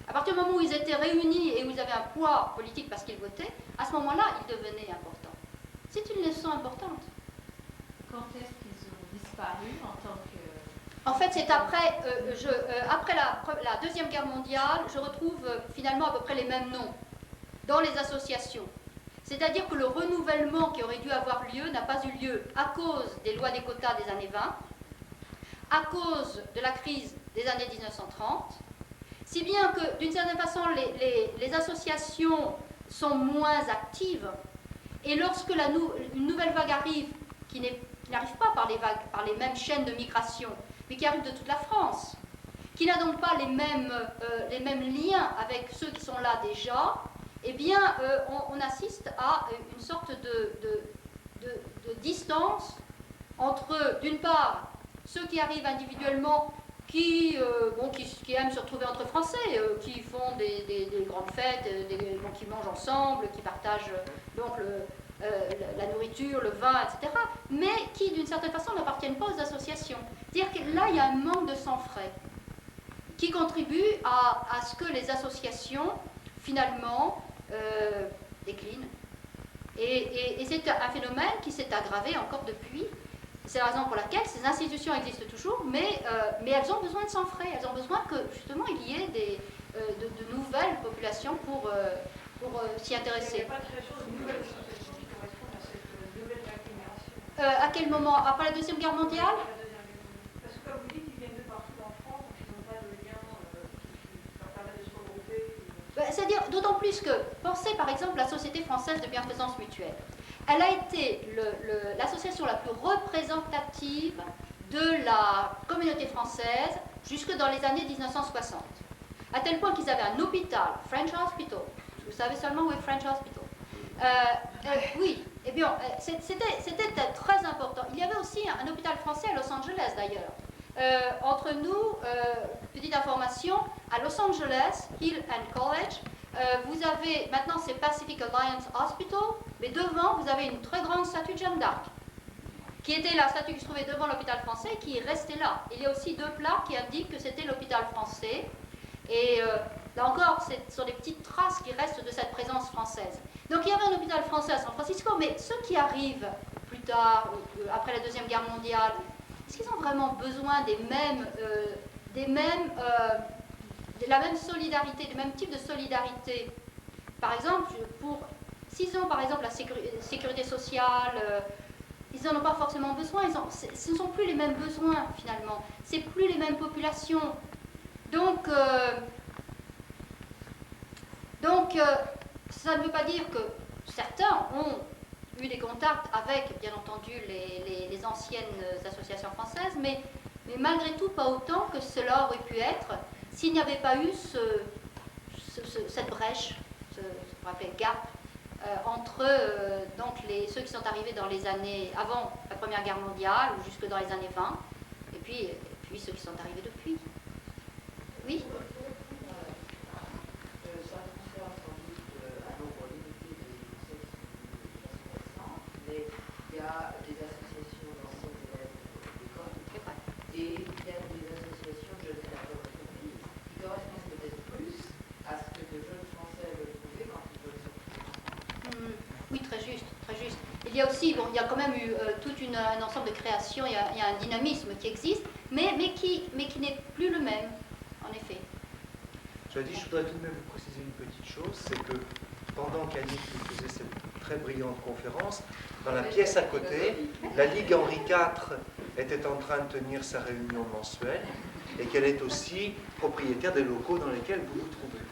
à partir du moment où ils étaient réunis et où ils avaient un poids politique parce qu'ils votaient, à ce moment-là, ils devenaient importants. C'est une leçon importante. Quand est-ce qu'ils ont disparu en tant que... En fait, c'est après la Deuxième Guerre mondiale, je retrouve finalement à peu près les mêmes noms dans les associations. C'est-à-dire que le renouvellement qui aurait dû avoir lieu n'a pas eu lieu à cause des lois des quotas des années 20, à cause de la crise des années 1930, si bien que d'une certaine façon les associations sont moins actives, et lorsque une nouvelle vague arrive, qui n'arrive pas par les mêmes chaînes de migration, mais qui arrive de toute la France, qui n'a donc pas les mêmes liens avec ceux qui sont là déjà, eh bien, on assiste à une sorte de distance entre, d'une part, ceux qui arrivent individuellement, qui aiment se retrouver entre Français, qui font des grandes fêtes, qui mangent ensemble, qui partagent donc la nourriture, le vin, etc., mais qui, d'une certaine façon, n'appartiennent pas aux associations. C'est-à-dire que là, il y a un manque de sang-frais qui contribue à ce que les associations, finalement, déclinent. Et c'est un phénomène qui s'est aggravé encore depuis. C'est la raison pour laquelle ces institutions existent toujours, mais elles ont besoin de sang frais. Elles ont besoin que, justement, il y ait de nouvelles populations pour s'y intéresser. Il n'y a pas de création de nouvelles associations qui correspondent à cette nouvelle génération. À quel moment? Après la Deuxième Guerre mondiale? Parce que comme vous dites, ils viennent de partout en France, donc ils n'ont pas de lien qui leur permet de se regrouper. C'est-à-dire, d'autant plus que, pensez par exemple la Société française de bienfaisance mutuelle. Elle a été l'association la plus représentative de la communauté française jusque dans les années 1960. À tel point qu'ils avaient un hôpital, French Hospital. Vous savez seulement où est French Hospital? Oui, eh bien, c'était très important. Il y avait aussi un hôpital français à Los Angeles d'ailleurs. Entre nous, petite information, à Los Angeles, Hill and College, vous avez, maintenant c'est Pacific Alliance Hospital, mais devant vous avez une très grande statue de Jeanne d'Arc, qui était la statue qui se trouvait devant l'hôpital français et qui est restée là. Il y a aussi deux plaques qui indiquent que c'était l'hôpital français, et là encore, ce sont des petites traces qui restent de cette présence française. Donc il y avait un hôpital français à San Francisco, mais ceux qui arrivent plus tard, après la Deuxième Guerre mondiale, est-ce qu'ils ont vraiment besoin de la même solidarité, du même type de solidarité? Par exemple, s'ils ont par exemple la sécurité sociale, ils n'en ont pas forcément besoin, ce ne sont plus les mêmes besoins finalement, c'est plus les mêmes populations. Donc ça ne veut pas dire que certains ont eu des contacts avec, bien entendu, les anciennes associations françaises, mais malgré tout pas autant que cela aurait pu être s'il n'y avait pas eu cette brèche, ce qu'on appelle gap, entre donc ceux qui sont arrivés dans les années avant la Première Guerre mondiale ou jusque dans les années 20, et puis ceux qui sont arrivés depuis. Oui. Ça concerne sans doute un nombre limité de sections intéressantes, mais il y a des associations d'anciens élèves d'école et il y a des associations de jeunes créateurs d'entreprise qui correspondent peut-être plus à ce que de jeunes Français veulent trouver quand ils veulent sortir. Oui, très juste, très juste. Il y a aussi, bon, il y a quand même eu tout un ensemble de créations, il y a un dynamisme qui existe, mais qui n'est plus le même, en effet. Je voudrais tout de même vous préciser une petite chose, c'est que pendant qu'Annick nous faisait cette très brillante conférence, dans la pièce à côté, la Ligue Henri IV était en train de tenir sa réunion mensuelle et qu'elle est aussi propriétaire des locaux dans lesquels vous vous trouvez.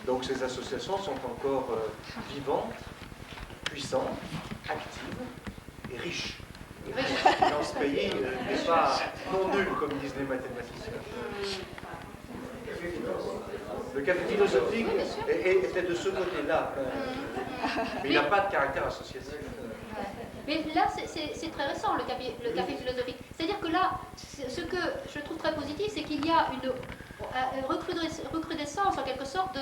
Donc ces associations sont encore vivantes, puissantes, actives et riches. Dans ce pays n'est pas non nul, comme disent les mathématiciens. Le café philosophique était de ce côté-là, mais il n'a pas de caractère associatif. Mais là, c'est très récent, le café philosophique. C'est-à-dire que là, ce que je trouve très positif, c'est qu'il y a une recrudescence, en quelque sorte,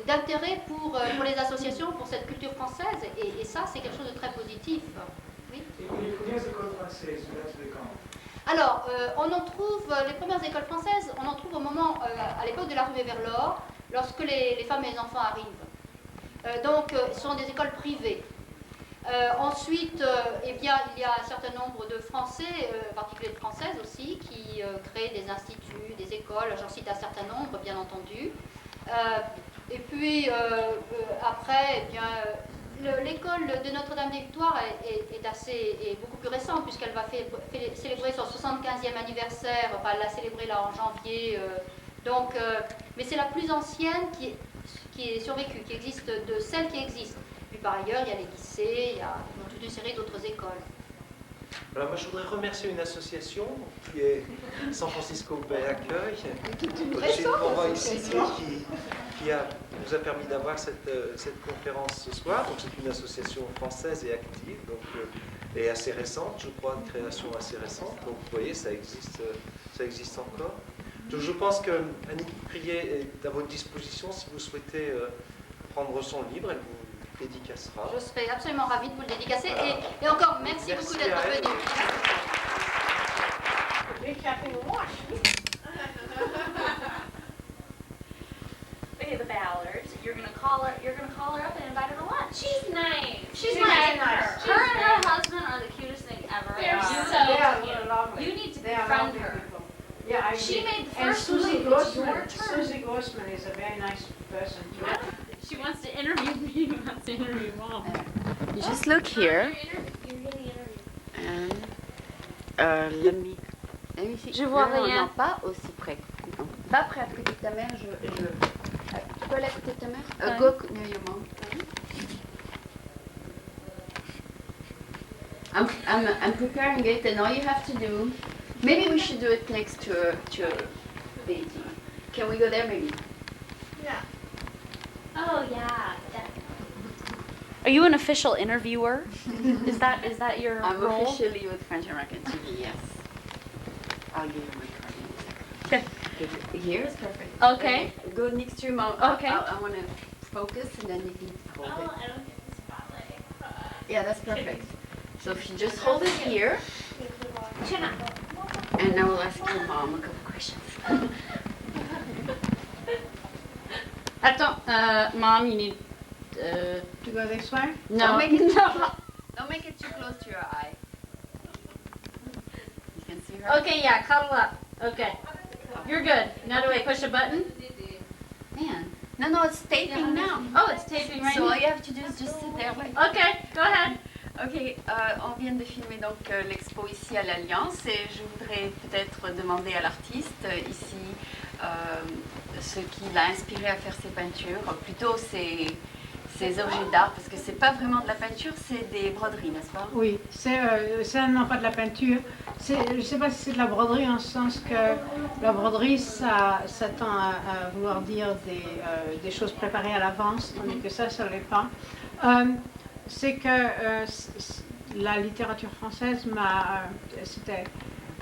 d'intérêt pour les associations, pour cette culture française, et ça, c'est quelque chose de très positif. Oui. Et les premières écoles françaises, vous êtes de quand? Alors, on en trouve, les premières écoles françaises, on en trouve au moment, à l'époque de la ruée vers l'or, lorsque les femmes et les enfants arrivent. Donc, ce sont des écoles privées. Ensuite, eh bien, il y a un certain nombre de Français, en particulier de Françaises aussi, qui créent des instituts, des écoles, j'en cite un certain nombre, bien entendu. Et puis, après, eh bien, l'école de Notre-Dame-des-Victoires est beaucoup plus récente, puisqu'elle va célébrer son 75e anniversaire, enfin, elle l'a célébré là en janvier, mais c'est la plus ancienne qui est survécue, qui existe, de celles qui existent. Puis par ailleurs, il y a les lycées, il y a toute une série d'autres écoles. Voilà, moi je voudrais remercier une association qui est San Francisco Bay Accueil, ici, qui nous a permis d'avoir cette conférence ce soir. Donc c'est une association française et active, et assez récente, je crois, une création assez récente. Donc vous voyez, ça existe encore. Donc je pense que Annick Prier est à votre disposition si vous souhaitez prendre son livre. Elle vous dédicacera. Je serai absolument ravie de vous le dédicacer. Et encore, merci beaucoup d'être venu. Okay, the Ballards. You're gonna call her up and invite her to lunch. She's nice. She's nice. Her and her husband are the cutest thing ever. They're so They're lovely. You need to They are befriend lovely her. people. Yeah, I She did. made the And first Susie move. It's your Grossman. turn. Susie Grossman is a very nice person too. She wants to interview me. She wants to interview Mom. You just look here and let me see. Je vois Non, rien. non, pas aussi près. Non, pas près à côté de ta mère. Tu peux aller à côté de ta mère? Go near your mom. I'm preparing it, and all you have to do. Maybe we should do it next to baby. Can we go there, maybe? Oh yeah. Are you an official interviewer? Is that your I'm role? officially with French American TV. Yes. I'll give you my card. Good. Here is perfect. Okay. Go next to your mom. Okay. I want to focus, and then you can hold it. I don't get the spotlight. Yeah, that's perfect. So if you just hold it here, Chin up. and I will ask your mom a couple questions. Attends, Mom, you need. To go this way? No, don't make it too close to your eye. You can see her. Okay, yeah, cuddle up. Okay. You're good. Now do I push a button? Man. No, it's taping now. Oh, it's taping right So all now. you have to do is just sit there like. Okay, go ahead. Ok, on vient de filmer donc l'expo ici à l'Alliance et je voudrais peut-être demander à l'artiste ici ce qui l'a inspiré à faire ses peintures, plutôt ses ces objets d'art, parce que c'est pas vraiment de la peinture, c'est des broderies, n'est-ce pas? Oui, c'est non pas de la peinture. Je ne sais pas si c'est de la broderie en ce sens que la broderie, ça tend à vouloir dire des choses préparées à l'avance, tandis que ça ne l'est pas. C'est que la littérature française c'était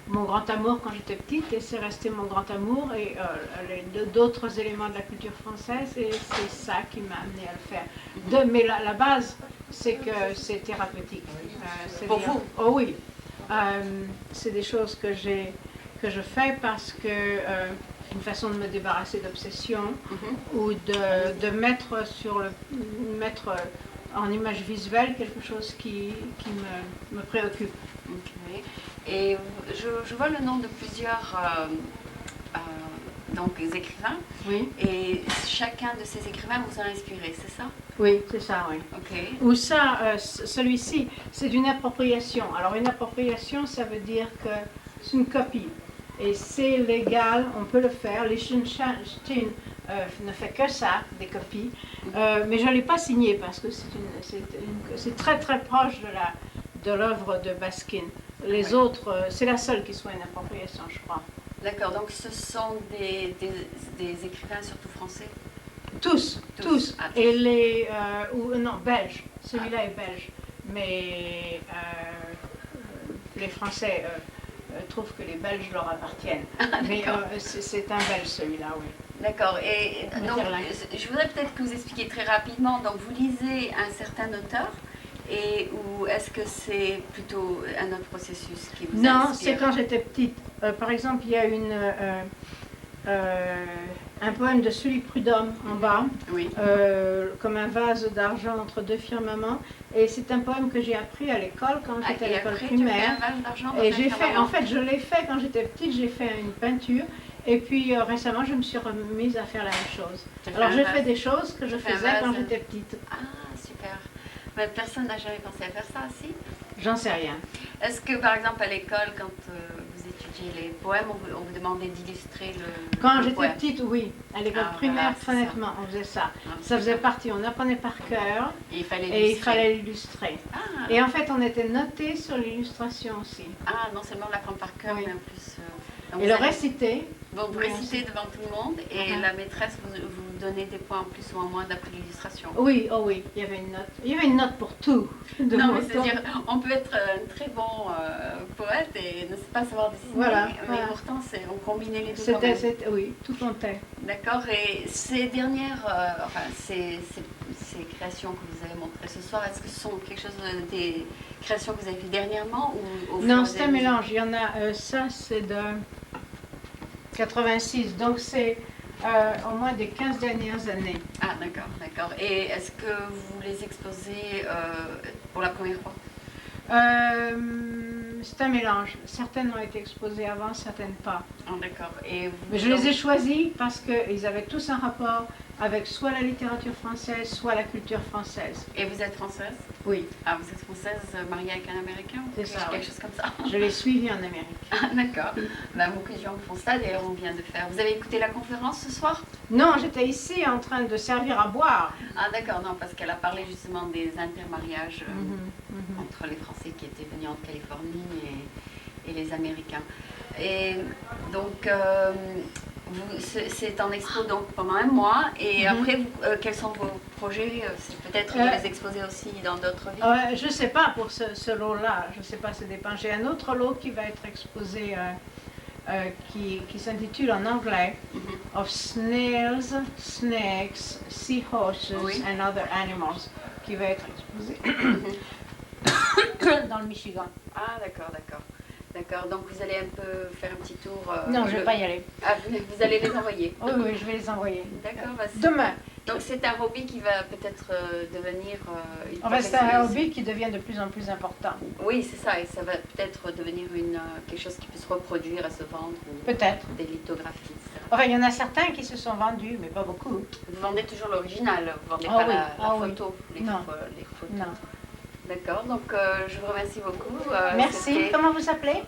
mon grand amour quand j'étais petite et c'est resté mon grand amour et d'autres éléments de la culture française et c'est ça qui m'a amené à le faire. Mais la base, c'est que c'est thérapeutique. Pour vous? Oh oui. C'est des choses que je fais parce que une façon de me débarrasser d'obsession ou de mettre en image visuelle quelque chose qui me préoccupe. Okay. Et je vois le nom de plusieurs donc, écrivains. Oui. Et chacun de ces écrivains vous a inspiré, c'est ça? Oui, c'est ça, oui. Okay. Ou ça, celui-ci, c'est d'une appropriation. Alors une appropriation, ça veut dire que c'est une copie. Et c'est légal, on peut le faire. Liechtenstein ne fait que ça, des copies. Mais je ne l'ai pas signé parce que c'est très très proche de l'œuvre de Baskin. Les autres, c'est la seule qui soit une appropriation, je crois. D'accord, donc ce sont des écrivains surtout français? Tous. Ah, Et non, belges. Celui-là est belge. Mais les Français trouvent que les Belges leur appartiennent. Mais c'est un Belge, celui-là, oui. D'accord. Et donc, je voudrais peut-être que vous expliquiez très rapidement. Donc, vous lisez un certain auteur ou est-ce que c'est plutôt un autre processus qui vous inspire? Non, c'est quand j'étais petite. Par exemple, il y a un poème de Sully Prudhomme en bas, oui. comme un vase d'argent entre deux firmaments. Et c'est un poème que j'ai appris à l'école quand j'étais à l'école primaire. Et en fait, je l'ai fait quand j'étais petite, j'ai fait une peinture. Et puis récemment, je me suis remise à faire la même chose. Alors, je fais des choses que je faisais quand j'étais petite. Ah, super. Mais personne n'a jamais pensé à faire ça, si? J'en sais rien. Est-ce que, par exemple, à l'école, quand vous étudiez les poèmes, on vous demandait d'illustrer le Quand j'étais poème? Petite, oui. À l'école primaire, très nettement, on faisait ça. Ça faisait partie, on apprenait par cœur et il fallait l'illustrer. Ah. Et en fait, on était notés sur l'illustration aussi. Ah, non seulement l'apprendre par cœur, mais en plus... et le réciter. Bon, vous récitez devant tout le monde et la maîtresse vous donnait des points en plus ou en moins d'après l'illustration. Oui, oh oui, il y avait une note. Il y avait une note pour tout. Non, mais c'est-à-dire, on peut être un très bon poète et ne pas savoir dessiner, mais pourtant, on combinait les deux. Oui, tout comptait. D'accord, et ces dernières, ces créations que vous avez montrées ce soir, est-ce que ce sont quelque chose des créations que vous avez fait dernièrement ou non, c'est un mélange. Il y en a, ça c'est de 86, donc c'est au moins des 15 dernières années. Ah, d'accord. Et est-ce que vous les exposez pour la première fois? C'est un mélange. Certaines ont été exposées avant, certaines pas. Ah, d'accord. Mais je les ai choisies parce qu'ils avaient tous un rapport avec soit la littérature française, soit la culture française. Et vous êtes française? Oui. Ah, vous êtes française mariée avec un Américain? C'est ça, quelque chose comme ça. Je l'ai suivi en Amérique. Ah, d'accord. Beaucoup de gens font ça, d'ailleurs, on vient de faire. Vous avez écouté la conférence ce soir? Non, j'étais ici en train de servir à boire. Ah, d'accord, non, parce qu'elle a parlé justement des intermariages entre les Français qui étaient venus en Californie et les Américains. Et donc, c'est en expo donc pendant un mois. Et après, quels sont vos projets? C'est peut-être de les exposer aussi dans d'autres villes? Je ne sais pas pour ce lot-là. Je ne sais pas, ça dépend. J'ai un autre lot qui va être exposé qui s'intitule en anglais Of Snails, Snakes, Seahorses and Other Animals, qui va être exposé dans le Michigan. Ah, d'accord. D'accord, donc vous allez un peu faire un petit tour. Non, je ne vais pas y aller. Ah, vous allez les envoyer? Oui, je vais les envoyer. D'accord. Demain. Donc c'est un hobby qui va peut-être devenir... c'est un hobby qui devient de plus en plus important. Oui, c'est ça, et ça va peut-être devenir quelque chose qui peut se reproduire et se vendre. Peut-être. Des lithographies, etc. Enfin, il y en a certains qui se sont vendus, mais pas beaucoup. Vous vendez toujours l'original, vous ne vendez pas la photo, les non. photos. Non. D'accord, donc je vous remercie beaucoup. Merci. Comment vous appelez?